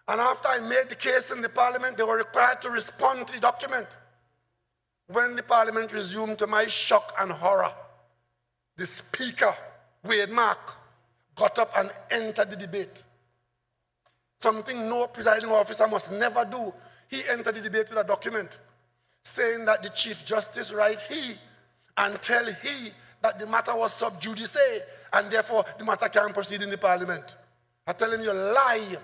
And after I made the case in the parliament, they were required to respond to the document. When the parliament resumed, to my shock and horror, the speaker, Wade Mark, got up and entered the debate. Something no presiding officer must never do. He entered the debate with a document saying that the Chief Justice write he and tell he that the matter was sub judice and therefore the matter can't proceed in the parliament. I tell him you lie.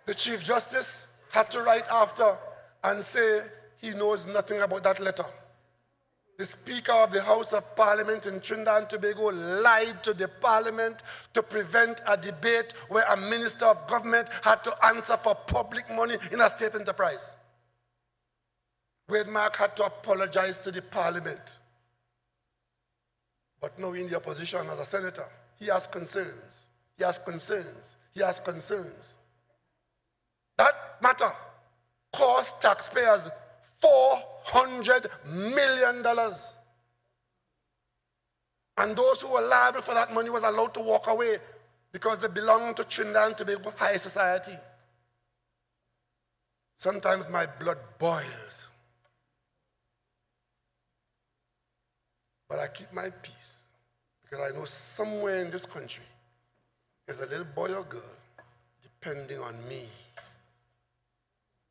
The Chief Justice had to write after and say he knows nothing about that letter. The Speaker of the House of Parliament in Trinidad and Tobago lied to the Parliament to prevent a debate where a Minister of Government had to answer for public money in a state enterprise. Wade Mark had to apologize to the Parliament. But now in the opposition as a senator, he has concerns. He has concerns. He has concerns. That matter cost taxpayers $400 million. And those who were liable for that money was allowed to walk away because they belong to Trinidad and Tobago high society. Sometimes my blood boils. But I keep my peace because I know somewhere in this country there's a little boy or girl depending on me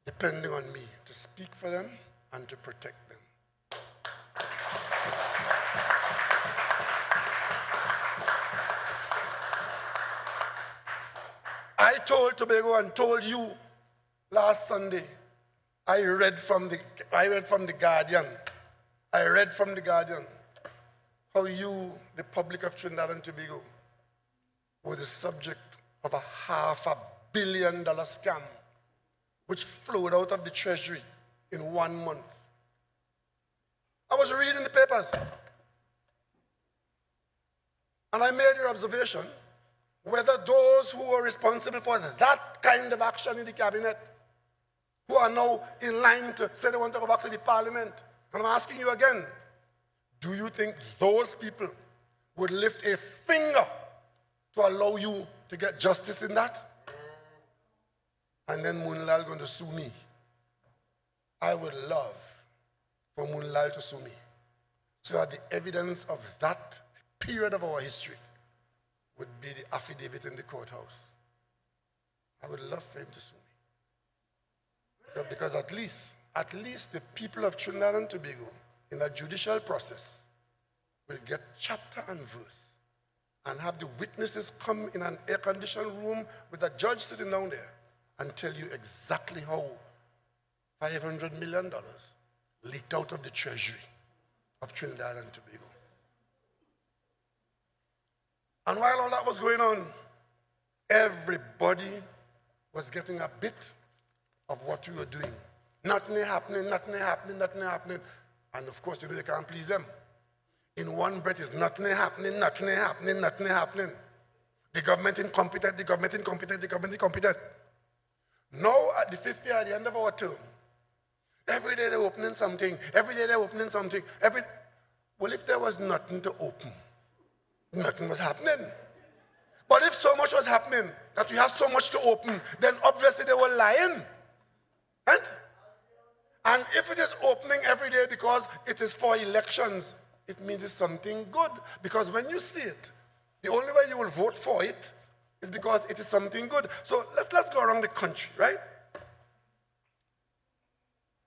to speak for them and to protect them. I told Tobago and told you last Sunday, I read from the Guardian. How you, the public of Trinidad and Tobago, were the subject of a $500 million scam which flowed out of the Treasury in 1 month. I was reading the papers and I made your observation whether those who were responsible for that kind of action in the cabinet, who are now in line to say they want to go back to the parliament, and I'm asking you again, do you think those people would lift a finger to allow you to get justice in that? And then Moonlal going to sue me. I would love for Moonlal to sue me so that the evidence of that period of our history would be the affidavit in the courthouse. I would love for him to sue me. Because at least the people of Trinidad and Tobago in a judicial process will get chapter and verse and have the witnesses come in an air-conditioned room with a judge sitting down there and tell you exactly how $500 million leaked out of the treasury of Trinidad and Tobago. And while all that was going on, everybody was getting a bit of what we were doing. Nothing happening, nothing happening, nothing happening. And of course, they can't please them. In one breath is nothing happening, nothing happening, nothing happening. The government incompetent, the government incompetent, the government incompetent. Now at the 5th year, at the end of our term, every day they're opening something, every day they're opening something. Well, if there was nothing to open, nothing was happening. But if so much was happening, that we have so much to open, then obviously they were lying. Right? And if it is opening every day because it is for elections, it means it's something good. Because when you see it, the only way you will vote for it is because it is something good. So let's go around the country, right?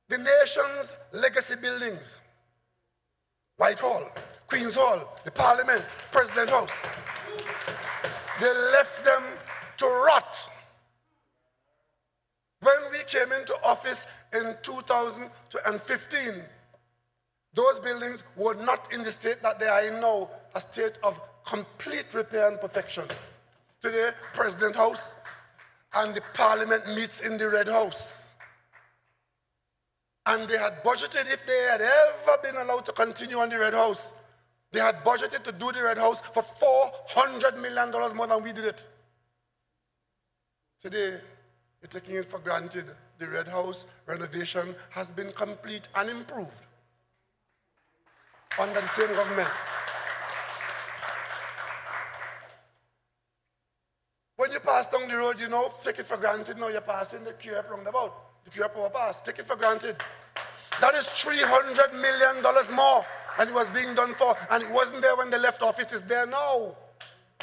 The nation's legacy buildings, Whitehall, Queen's Hall, the Parliament, President House, they left them to rot. When we came into office in 2015, those buildings were not in the state that they are in now, a state of complete repair and perfection. Today, President House and the Parliament meets in the Red House. And they had budgeted, if they had ever been allowed to continue on the Red House, they had budgeted to do the Red House for $400 million more than we did it. Today, you're taking it for granted. The Red House renovation has been complete and improved under the same government. When you pass down the road, take it for granted. Now you're passing the QF roundabout, the QF overpass. Take it for granted. That is $300 million more than it was being done for, and it wasn't there when they left office. It's there now.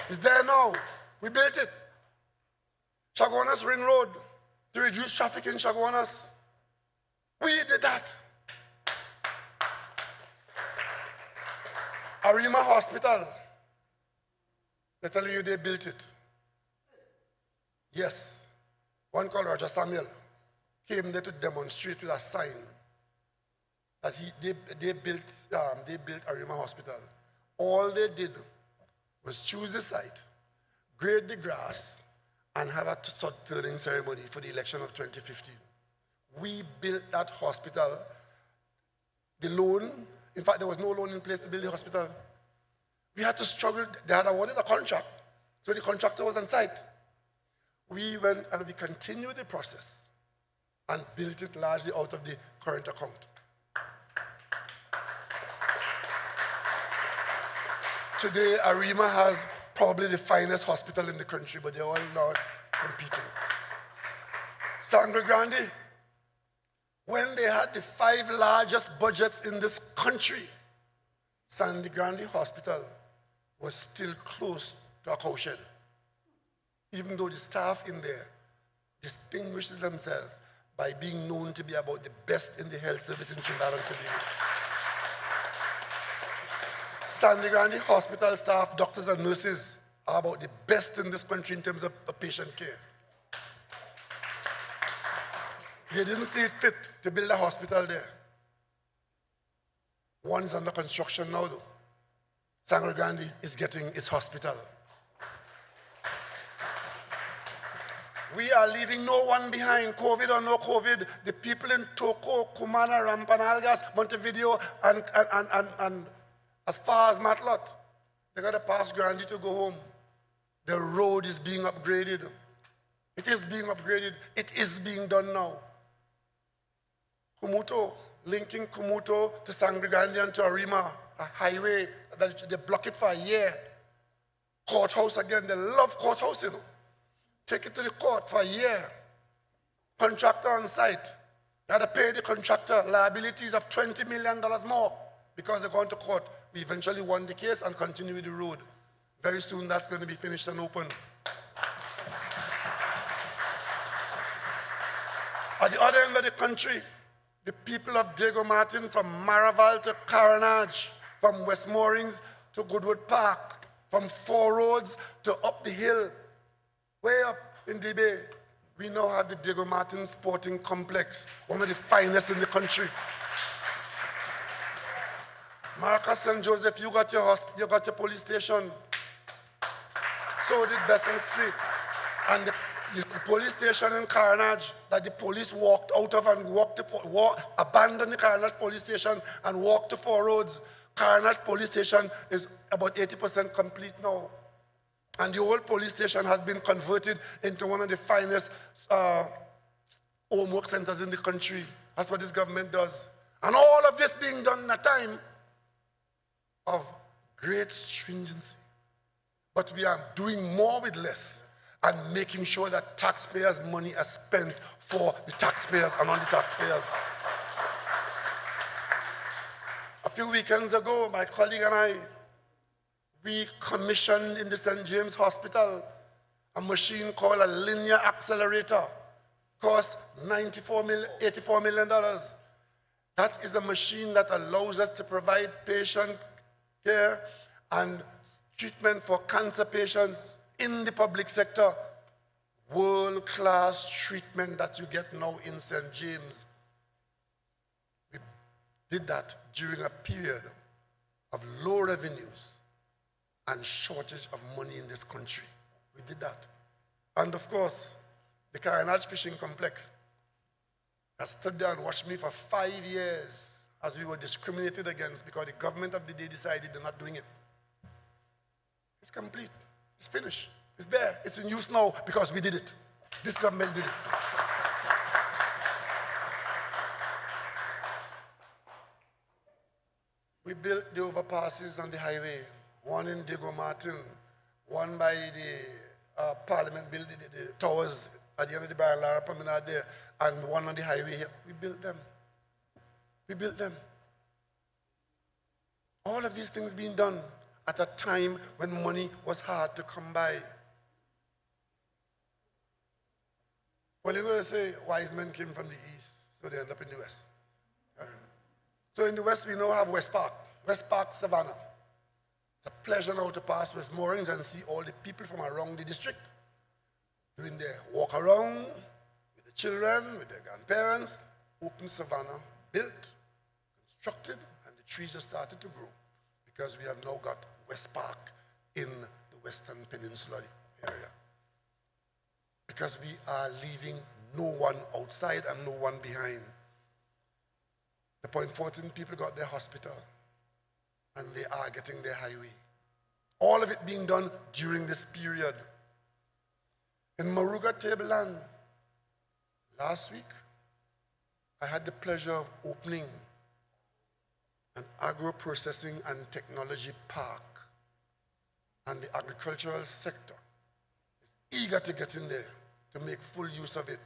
It's there now. We built it. Chaguanas Ring Road, to reduce traffic in Chaguanas. We did that. Arima Hospital, they're telling you they built it. Yes, one called Roger Samuel came there to demonstrate with a sign that they built Arima Hospital. All they did was choose the site, grade the grass, and have a sod-turning ceremony for the election of 2015. We built that hospital. The loan, in fact, there was no loan in place to build the hospital. We had to struggle. They had awarded a contract, so the contractor was on site. We went and we continued the process and built it largely out of the current account. Today, Arima has probably the finest hospital in the country, but they're all not competing. Sangre Grande, when they had the 5 largest budgets in this country, Sangre Grande Hospital was still close to a cowshed, even though the staff in there distinguishes themselves by being known to be about the best in the health service in Trinidad and Tobago. Sangre Grande Hospital staff, doctors and nurses, are about the best in this country in terms of patient care. They didn't see it fit to build a hospital there. One is under construction now, though. Sangre Grande is getting its hospital. We are leaving no one behind, COVID or no COVID. The people in Toco, Cumana, Rampanalgas, Montevideo, and as far as Matlot, they got to pass Grande to go home. The road is being upgraded. It is being upgraded. It is being done now. Kumuto, linking Kumuto to Sangre Grande and to Arima, a highway that they block it for a year. Courthouse again, they love courthouse, Take it to the court for a year. Contractor on site. They had to pay the contractor liabilities of $20 million more because they're going to court. We eventually won the case and continued with the road. Very soon that's going to be finished and open. At the other end of the country, the people of Diego Martin, from Maraval to Carenage, from West Moorings to Goodwood Park, from Four Roads to up the hill, way up in the bay, we now have the Diego Martin Sporting Complex, one of the finest in the country. Marcus St. Joseph, you got your police station. So did Besson Street. And the police station in Carenage that the police walked out of and abandoned the Carenage police station and walked to Four Roads. Carenage police station is about 80% complete now. And the old police station has been converted into one of the finest homework centers in the country. That's what this government does. And all of this being done in a time of great stringency. But we are doing more with less and making sure that taxpayers' money is spent for the taxpayers and on the taxpayers. A few weekends ago, my colleague and I, we commissioned in the St. James Hospital a machine called a linear accelerator. Cost $84 million. That is a machine that allows us to provide patient care and treatment for cancer patients in the public sector. World-class treatment that you get now in St. James. We did that during a period of low revenues and shortage of money in this country. We did that. And of course, the Carenage Fishing Complex has stood there and watched me for 5 years as we were discriminated against because the government of the day decided they're not doing it. It's complete. It's finished. It's there. It's in use now because we did it. This government did it. We built the overpasses on the highway, one in Diego Martin, one by the Parliament building, the towers at the end of the Barrel Promenade there, and one on the highway here. We built them. We built them. All of these things being done at a time when money was hard to come by. Well, you know, they say wise men came from the east, so they end up in the west. So in the west, we now have West Park, Savannah. It's a pleasure now to pass West Moorings and see all the people from around the district doing their walk around with the children, with their grandparents. Open Savannah, built, constructed, and the trees have started to grow because we have now got West Park in the Western Peninsula area. Because we are leaving no one outside and no one behind. The Point Fortin people got their hospital, and they are getting their highway. All of it being done during this period. In Maruga Tableland, last week, I had the pleasure of opening an agro-processing and technology park, and the agricultural sector is eager to get in there to make full use of it,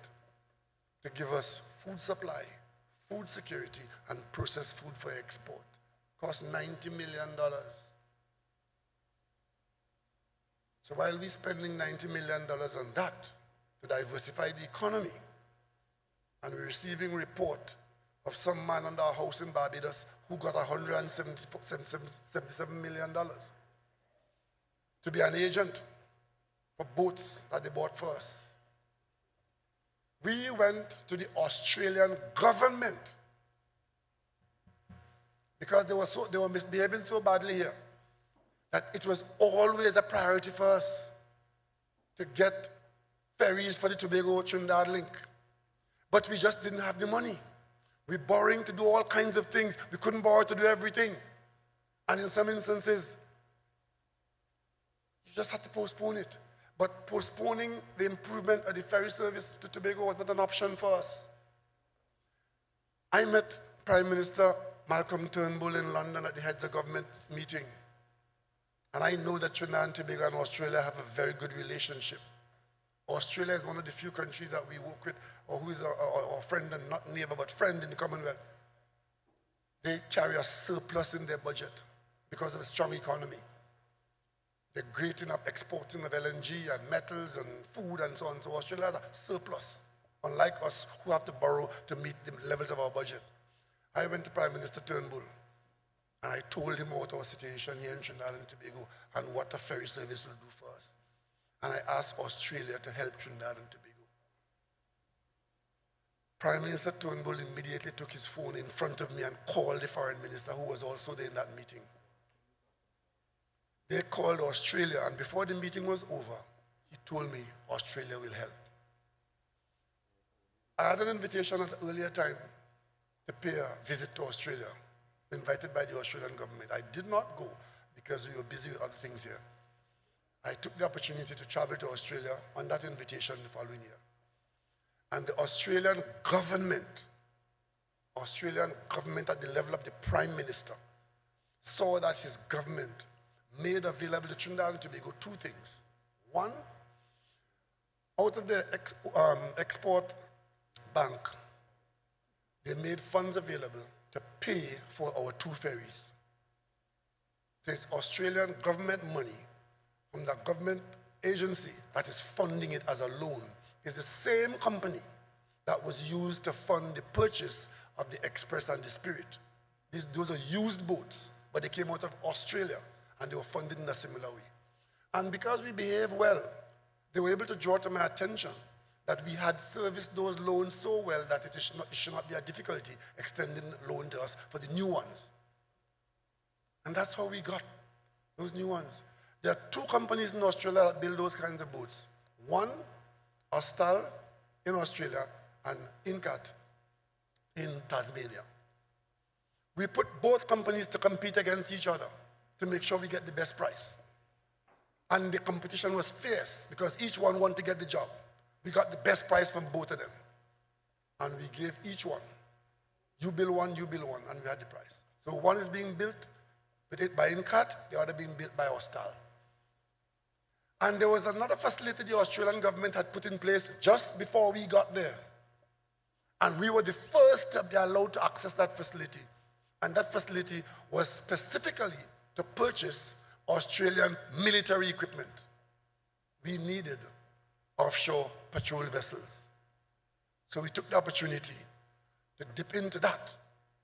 to give us food supply, food security, and processed food for export. Cost $90 million. So while we're spending $90 million on that to diversify the economy, and we're receiving report of some man under our house in Barbados who got $177 million to be an agent for boats that they bought for us. We went to the Australian government because they were misbehaving so badly here that it was always a priority for us to get ferries for the Tobago Trinidad link. But we just didn't have the money. We're borrowing to do all kinds of things. We couldn't borrow to do everything. And in some instances, you just had to postpone it. But postponing the improvement of the ferry service to Tobago was not an option for us. I met Prime Minister Malcolm Turnbull in London at the heads of government meeting. And I know that Trinidad and Tobago and Australia have a very good relationship. Australia is one of the few countries that we work with, or who is our friend and not neighbor, but friend in the Commonwealth. They carry a surplus in their budget. because of a strong economy. They're great enough exporting of LNG and metals and food and so on. So Australia has a surplus, unlike us who have to borrow to meet the levels of our budget. I went to Prime Minister Turnbull and I told him about our situation here in Trinidad and Tobago and what the ferry service will do for us. And I asked Australia to help Trinidad and Tobago. Prime Minister Turnbull immediately took his phone in front of me and called the foreign minister who was also there in that meeting. They called Australia, and before the meeting was over, he told me Australia will help. I had an invitation at an earlier time to pay a visit to Australia, invited by the Australian government. I did not go because we were busy with other things here. I took the opportunity to travel to Australia on that invitation the following year. And the Australian government at the level of the Prime Minister, saw that his government made available to Trinidad and Tobago two things. One, out of the export bank, they made funds available to pay for our two ferries. So it's Australian government money from the government agency that is funding it as a loan. It's the same company that was used to fund the purchase of the Express and the Spirit. Those are used boats, but they came out of Australia and they were funded in a similar way. And because we behaved well, they were able to draw to my attention that we had serviced those loans so well that it should not be a difficulty extending the loan to us for the new ones. And that's how we got those new ones. There are two companies in Australia that build those kinds of boats. One, Austal in Australia, and Incat in Tasmania. We put both companies to compete against each other to make sure we get the best price. And the competition was fierce because each one wanted to get the job. We got the best price from both of them. And we gave each one, you build one, and we had the price. So one is being built with it by Incat, the other being built by Austal. And there was another facility the Australian government had put in place just before we got there. And we were the first to be allowed to access that facility. And that facility was specifically to purchase Australian military equipment. We needed offshore patrol vessels. So we took the opportunity to dip into that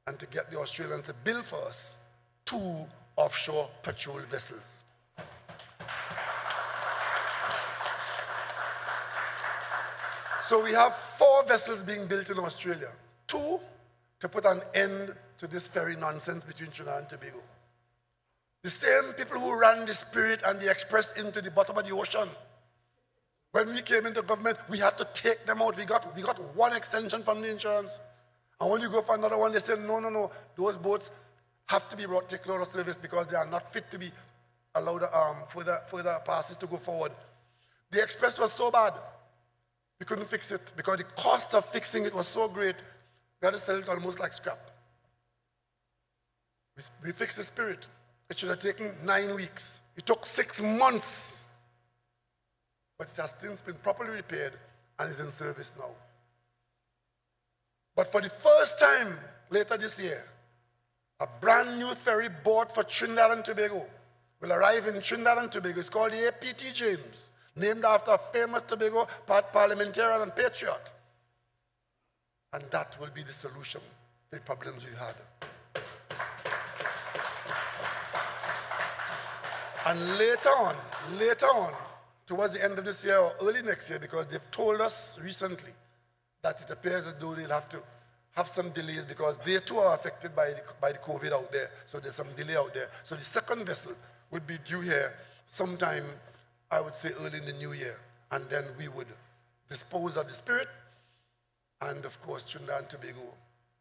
and to get the Australians to build for us 2 offshore patrol vessels. So we have 4 vessels being built in Australia. 2 to put an end to this ferry nonsense between Trinidad and Tobago. The same people who ran the Spirit and the Express into the bottom of the ocean. When we came into government, we had to take them out. We got 1 extension from the insurance. And when you go for another one, they say, no, those boats have to be taken out of service because they are not fit to be allowed further passes to go forward. The Express was so bad. We couldn't fix it because the cost of fixing it was so great, we had to sell it almost like scrap. We fixed the Spirit. It should have taken 9 weeks. It took 6 months. But it has since been properly repaired and is in service now. But for the first time later this year, a brand new ferry bought for Trinidad and Tobago will arrive in Trinidad and Tobago. It's called the APT James, named after a famous Tobago parliamentarian and patriot. And that will be the solution to the problems we've had. And later on, towards the end of this year or early next year, because they've told us recently that it appears as though they'll have to have some delays because they too are affected by the COVID out there. So there's some delay out there. So the second vessel would be due here sometime, I would say early in the new year. And then we would dispose of the Spirit. And of course, Trinidad and Tobago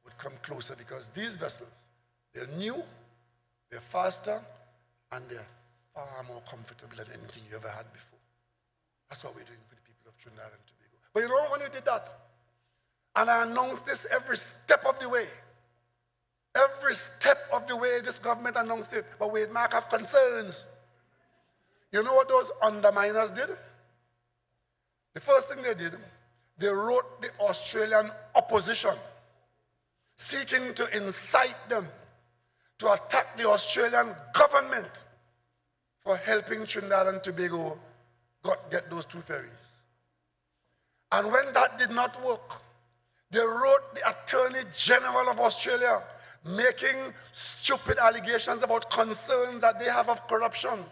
would come closer because these vessels, they're new, they're faster, and they're far more comfortable than anything you ever had before. That's what we're doing for the people of Trinidad and Tobago. But you know when we did that? And I announced this every step of the way. Every step of the way this government announced it. But we might have concerns. You know what those underminers did? The first thing they did, they wrote the Australian opposition, seeking to incite them to attack the Australian government for helping Trinidad and Tobago get those 2 ferries. And when that did not work, they wrote the Attorney General of Australia making stupid allegations about concerns that they have of corruption,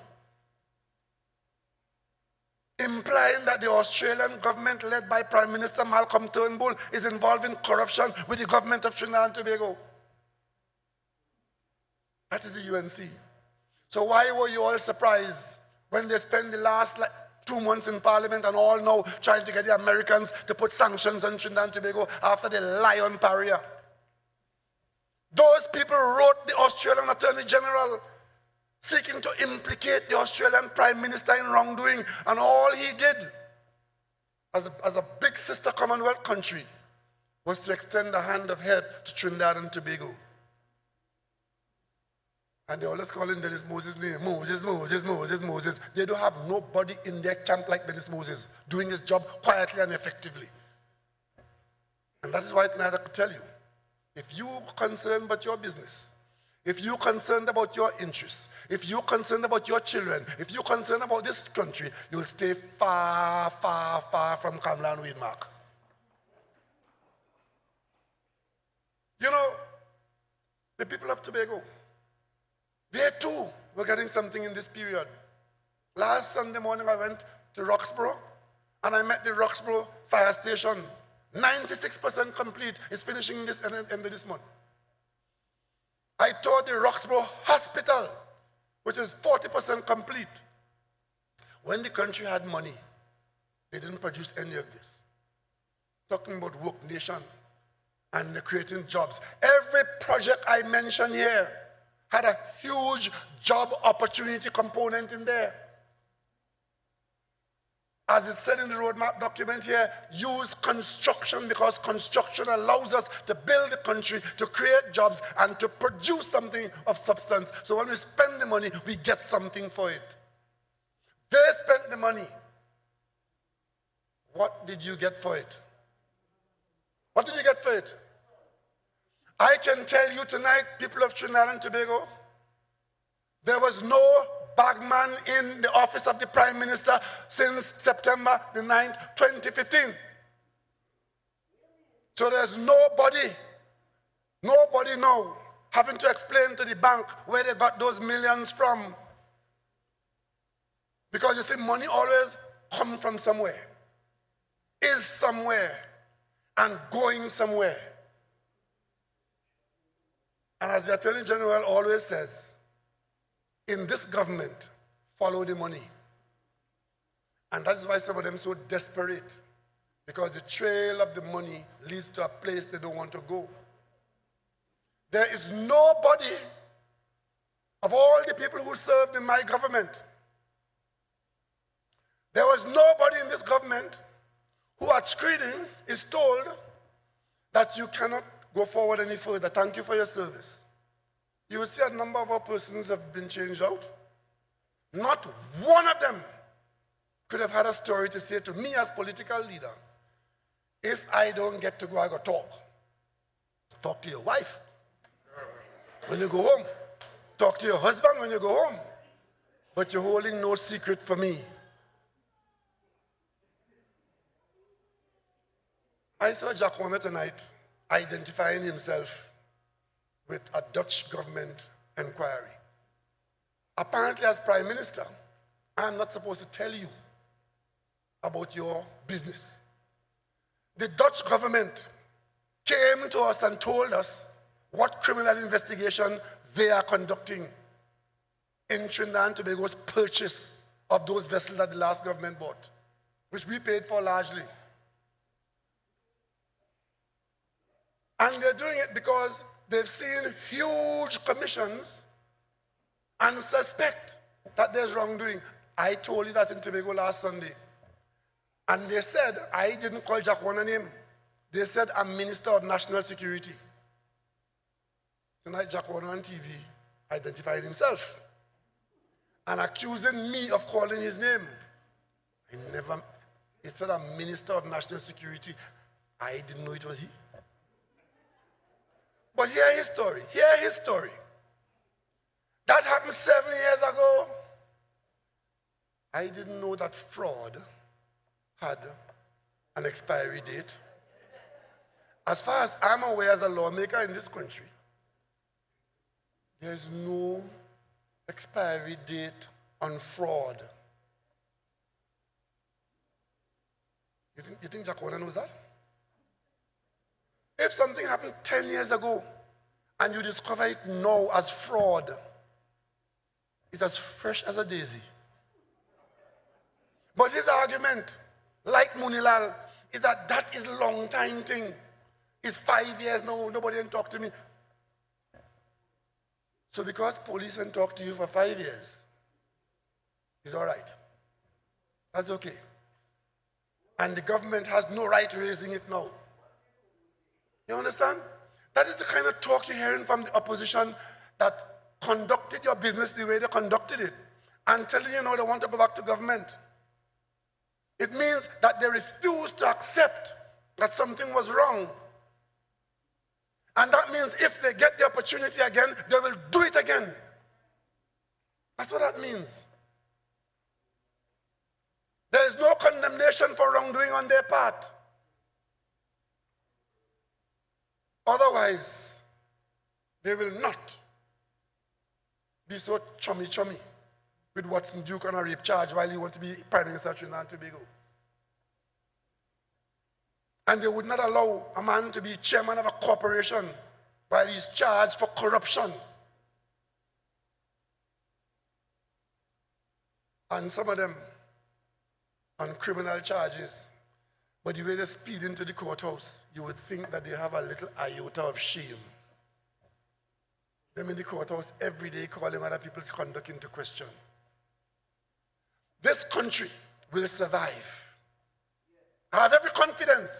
implying that the Australian government led by Prime Minister Malcolm Turnbull is involved in corruption with the government of Trinidad and Tobago. That is the UNC. So why were you all surprised when they spent the last 2 months in Parliament and all now trying to get the Americans to put sanctions on Trinidad and Tobago after they lie on Paria? Those people wrote the Australian Attorney General seeking to implicate the Australian Prime Minister in wrongdoing, and all he did as a big sister Commonwealth country was to extend a hand of help to Trinidad and Tobago. And they always call him Dennis Moses' name. Moses, Moses, Moses, Moses. They don't have nobody in their camp like Dennis Moses doing his job quietly and effectively. And that is why tonight I could tell you, if you're concerned about your business, if you're concerned about your interests, if you're concerned about your children, if you're concerned about this country, you'll stay far, far, far from Kamla and Weedmark. You know, the people of Tobago, they too were getting something in this period. Last Sunday morning I went to Roxborough and I met the Roxborough fire station. 96% complete. It's finishing this end of this month. I toured the Roxborough Hospital, which is 40% complete. When the country had money, they didn't produce any of this. Talking about work nation and creating jobs. Every project I mentioned here had a huge job opportunity component in there. As it said in the roadmap document here, use construction because construction allows us to build the country, to create jobs, and to produce something of substance. So when we spend the money, we get something for it. They spent the money. What did you get for it? What did you get for it? I can tell you tonight, people of Trinidad and Tobago, there was no bagman in the office of the Prime Minister since September the 9th, 2015. So there's nobody now having to explain to the bank where they got those millions from. Because you see, money always comes from somewhere, is somewhere, and going somewhere. And as the Attorney General always says, in this government, follow the money. And that's why some of them are so desperate, because the trail of the money leads to a place they don't want to go. There is nobody of all the people who served in my government, there was nobody in this government who at screening is told that you cannot go forward any further. Thank you for your service. You will see a number of our persons have been changed out. Not one of them could have had a story to say to me as political leader, if I don't get to go, I go talk. Talk to your wife when you go home. Talk to your husband when you go home. But you're holding no secret for me. I saw Jack Warner tonight identifying himself with a Dutch government inquiry. Apparently, as Prime Minister, I'm not supposed to tell you about your business. The Dutch government came to us and told us what criminal investigation they are conducting in Trinidad and Tobago's purchase of those vessels that the last government bought, which we paid for largely. And they're doing it because they've seen huge commissions and suspect that there's wrongdoing. I told you that in Tobago last Sunday. And they said, I didn't call Jack Warner name. They said, I'm Minister of National Security. Tonight, Jack Warner on TV identified himself and accusing me of calling his name. He said, I'm Minister of National Security. I didn't know it was he. But hear his story. Hear his story. That happened 7 years ago. I didn't know that fraud had an expiry date. As far as I'm aware as a lawmaker in this country, there's no expiry date on fraud. You think Jacona knows that? If something happened 10 years ago and you discover it now as fraud, it's as fresh as a daisy. But his argument, like Munilal, is that that is a long time thing. It's 5 years now, nobody can talk to me. So because police can talk to you for 5 years, it's all right. That's okay. And the government has no right raising it now. You understand? That is the kind of talk you're hearing from the opposition that conducted your business the way they conducted it and telling you now they want to go back to government. It means that they refuse to accept that something was wrong. And that means if they get the opportunity again, they will do it again. That's what that means. There is no condemnation for wrongdoing on their part. Otherwise, they will not be so chummy with Watson Duke on a rape charge while you want to be Prime Minister of Trinidad and Tobago. And they would not allow a man to be chairman of a corporation while he's charged for corruption. And some of them on criminal charges. But the way they speed into the courthouse, you would think that they have a little iota of shame. Them in the courthouse every day calling other people's conduct into question. This country will survive. I have every confidence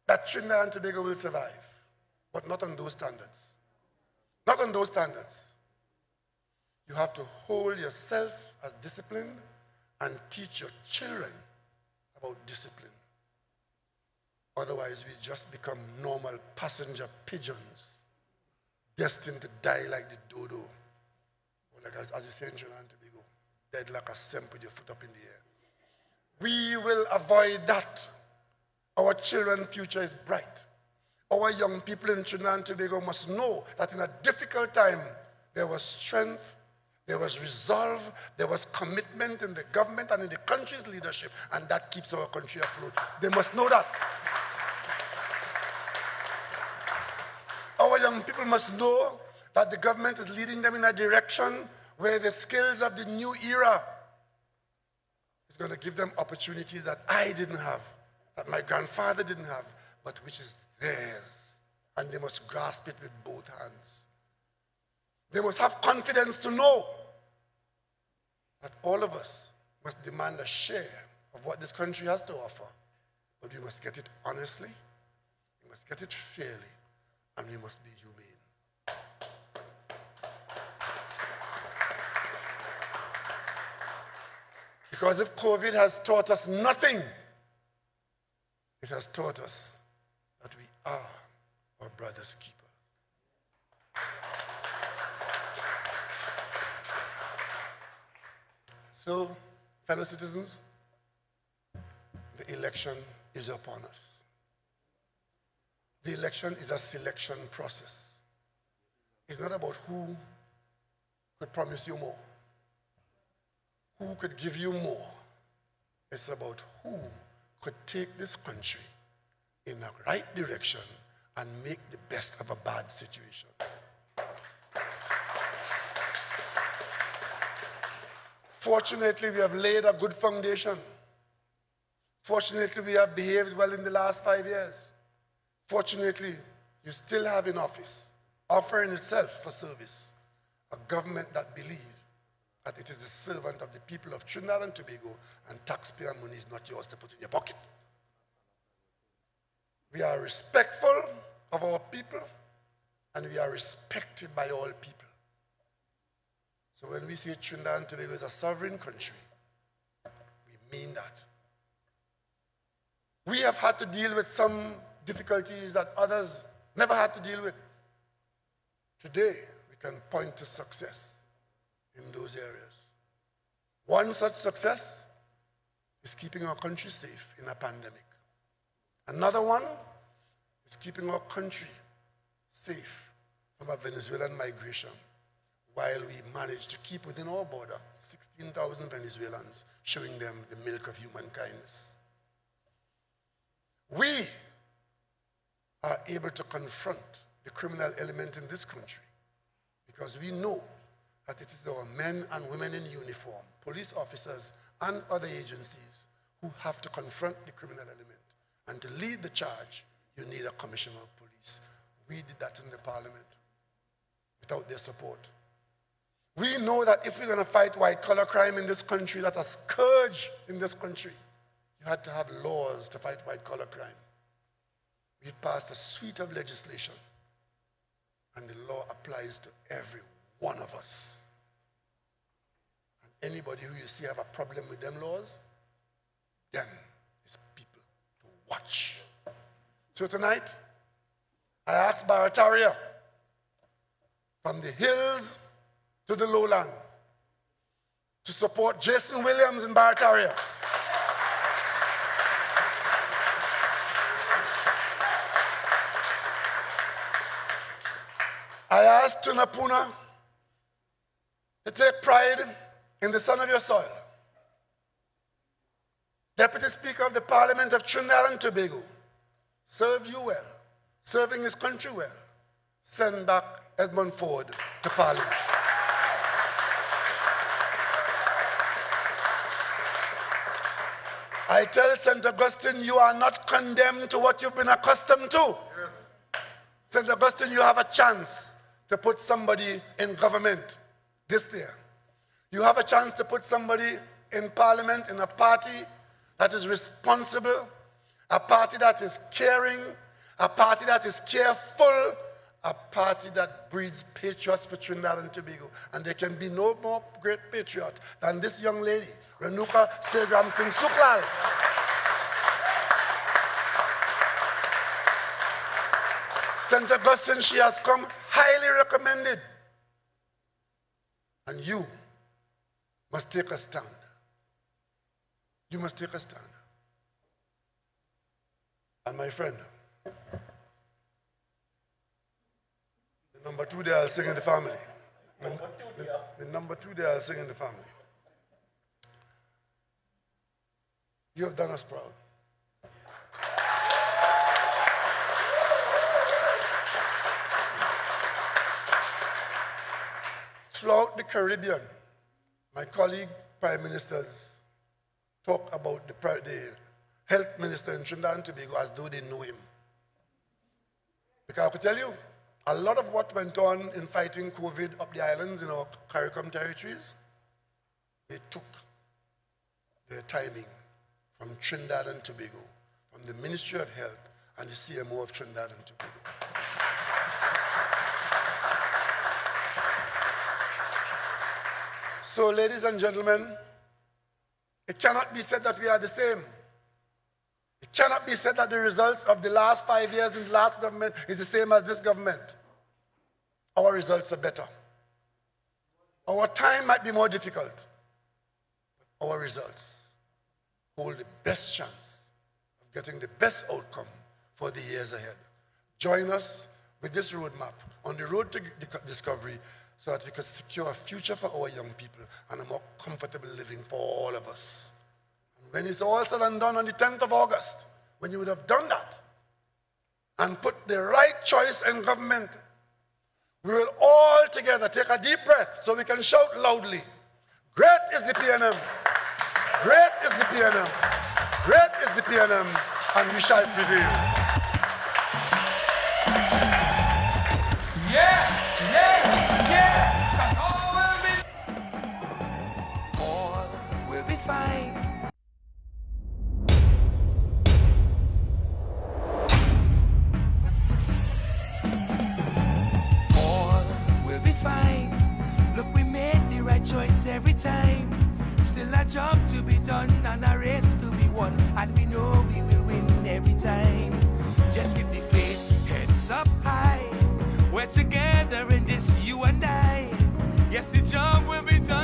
that Trinidad and Tobago will survive, but not on those standards. Not on those standards. You have to hold yourself as disciplined and teach your children about discipline. Otherwise, we just become normal passenger pigeons, destined to die like the dodo, or like as you say in Trinidad and Tobago, dead like a semp with your foot up in the air. We will avoid that. Our children's future is bright. Our young people in Trinidad and Tobago must know that in a difficult time, there was strength, there was resolve, there was commitment in the government and in the country's leadership, and that keeps our country afloat. They must know that. Our young people must know that the government is leading them in a direction where the skills of the new era is going to give them opportunities that I didn't have, that my grandfather didn't have, but which is theirs. And they must grasp it with both hands. They must have confidence to know that all of us must demand a share of what this country has to offer. But we must get it honestly, we must get it fairly, and we must be humane. Because if COVID has taught us nothing, it has taught us that we are our brother's keeper. So, fellow citizens, the election is upon us. The election is a selection process. It's not about who could promise you more, who could give you more. It's about who could take this country in the right direction and make the best of a bad situation. Fortunately, we have laid a good foundation. Fortunately, we have behaved well in the last 5 years. Fortunately, you still have in office, offering itself for service, a government that believes that it is the servant of the people of Trinidad and Tobago, and taxpayer money is not yours to put in your pocket. We are respectful of our people, and we are respected by all people. So when we say Trinidad and Tobago is a sovereign country, we mean that. We have had to deal with some difficulties that others never had to deal with. Today, we can point to success in those areas. One such success is keeping our country safe in a pandemic. Another one is keeping our country safe from a Venezuelan migration, while we managed to keep within our border 16,000 Venezuelans, showing them the milk of human kindness. We are able to confront the criminal element in this country because we know that it is our men and women in uniform, police officers and other agencies, who have to confront the criminal element. And to lead the charge, you need a commissioner of police. We did that in the parliament without their support. We know that if we're going to fight white-collar crime in this country, that a scourge in this country, you had to have laws to fight white-collar crime. We've passed a suite of legislation, and the law applies to every one of us. And anybody who you see have a problem with them laws, them is people to watch. So tonight, I ask Barataria, from the hills to the lowland, to support Jason Williams in Barataria. I ask Tunapuna to take pride in the son of your soil. Deputy Speaker of the Parliament of Trinidad and Tobago, served you well, serving his country well. Send back Edmund Ford to Parliament. I tell St. Augustine, you are not condemned to what you've been accustomed to. Yes. St. Augustine, you have a chance to put somebody in government this year. You have a chance to put somebody in Parliament, in a party that is responsible, a party that is caring, a party that is careful, a party that breeds patriots for Trinidad and Tobago. And there can be no more great patriot than this young lady, Renuka Segram Singh Suklal. St. Augustine, she has come highly recommended. And you must take a stand. You must take a stand. And my friend, the number two there, I'll sing in the family. The number two there, I'll sing in the family. You have done us proud. Throughout the Caribbean, my colleague prime ministers talk about the health minister in Trinidad and Tobago as though they know him. Because I can tell you, a lot of what went on in fighting COVID up the islands in our CARICOM territories, they took their timing from Trinidad and Tobago, from the Ministry of Health and the CMO of Trinidad and Tobago. So, ladies and gentlemen, it cannot be said that we are the same. It cannot be said that the results of the last 5 years in the last government is the same as this government. Our results are better. Our time might be more difficult, but our results hold the best chance of getting the best outcome for the years ahead. Join us with this roadmap on the road to discovery, so that we can secure a future for our young people and a more comfortable living for all of us. And when it's all said and done on the 10th of August, when you would have done that and put the right choice in government, we will all together take a deep breath so we can shout loudly, great is the PNM, great is the PNM, great is the PNM, and we shall prevail. Yeah! Fine. All will be fine. Look, we made the right choice every time. Still a job to be done and a race to be won, and we know we will win every time. Just keep the faith, heads up high. We're together in this, you and I. Yes, the job will be done.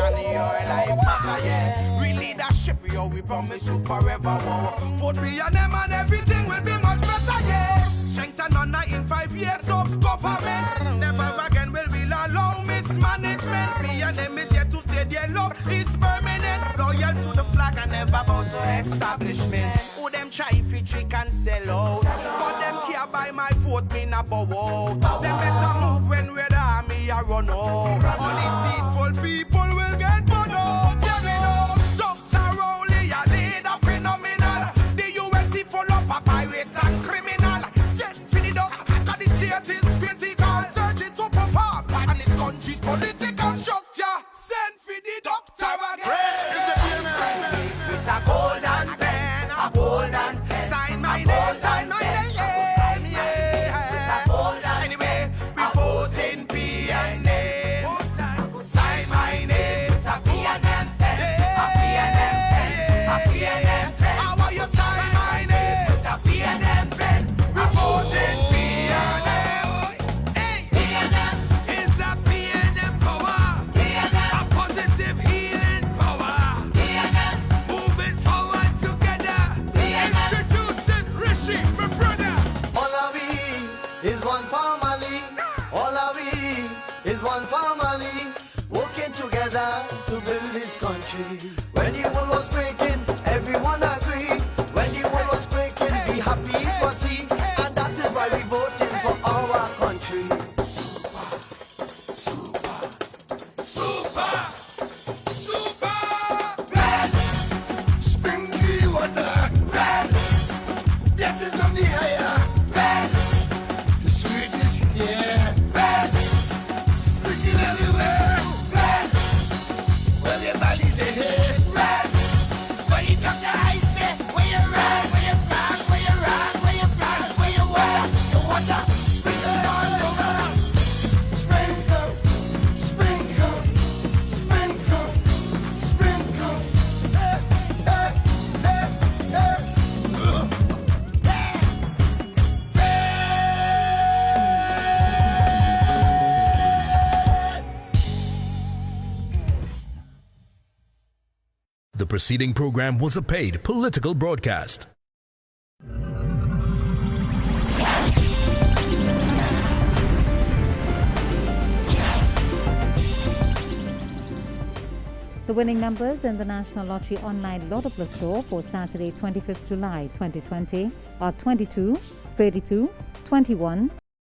nation, your life matter, yeah. Real leadership, yo, we promise you forever, whoa. Vote PNM and everything will be much better, yeah. Strength and honor in 5 years of government. Never again will we allow mismanagement. PNM is here to say their love is permanent. Loyal to the flag and never bow to establishment. Who them try if you trick and sell out? But them care by my vote, me na bow out. Them better move when we're the army a run out. Only deceitful people will get burned out. Yeah, we know. Dr. Rowley, a leader phenomenal. The UNC full up of pirates and criminal. Send for the dog, cause the state is critical. Searching to perform, and this country's political structure. Send for the doctor again. It's a golden pen, a golden pen. Sign my name, sign my name. Yeah. It's a golden. Anyway, we vote in PNM. Sign my name. It's a PNM pen, a PNM pen, a PNM pen. How will you sign my name? It's a PNM pen. We vote in PNM. Hey, PNM is a PNM power. PNM, a positive healing power. PNM, moving forward together. PNM, introducing Rishi, my brother. All of we is one family. All of we is one family. Working together to build this country. When the world was breaking, everyone agreed. When the world was breaking, be happy it was he. And that is why we voting for our country. Super red, Springy water, red, this is on the higher. red, The sweetest, yeah. red, Sprinkle everywhere. red, Well, your body say, hey. red. When you come to ice, say, where you run, where you flag, where you run, where you flag, where you wear. The water, sprinkle all over. Sprinkle, sprinkle, sprinkle, sprinkle. Hey, hey, hey, hey. The preceding program was a paid political broadcast. The winning numbers in the National Lottery Online Lotto Plus draw for Saturday, 25th July 2020 are 22, 32, 21,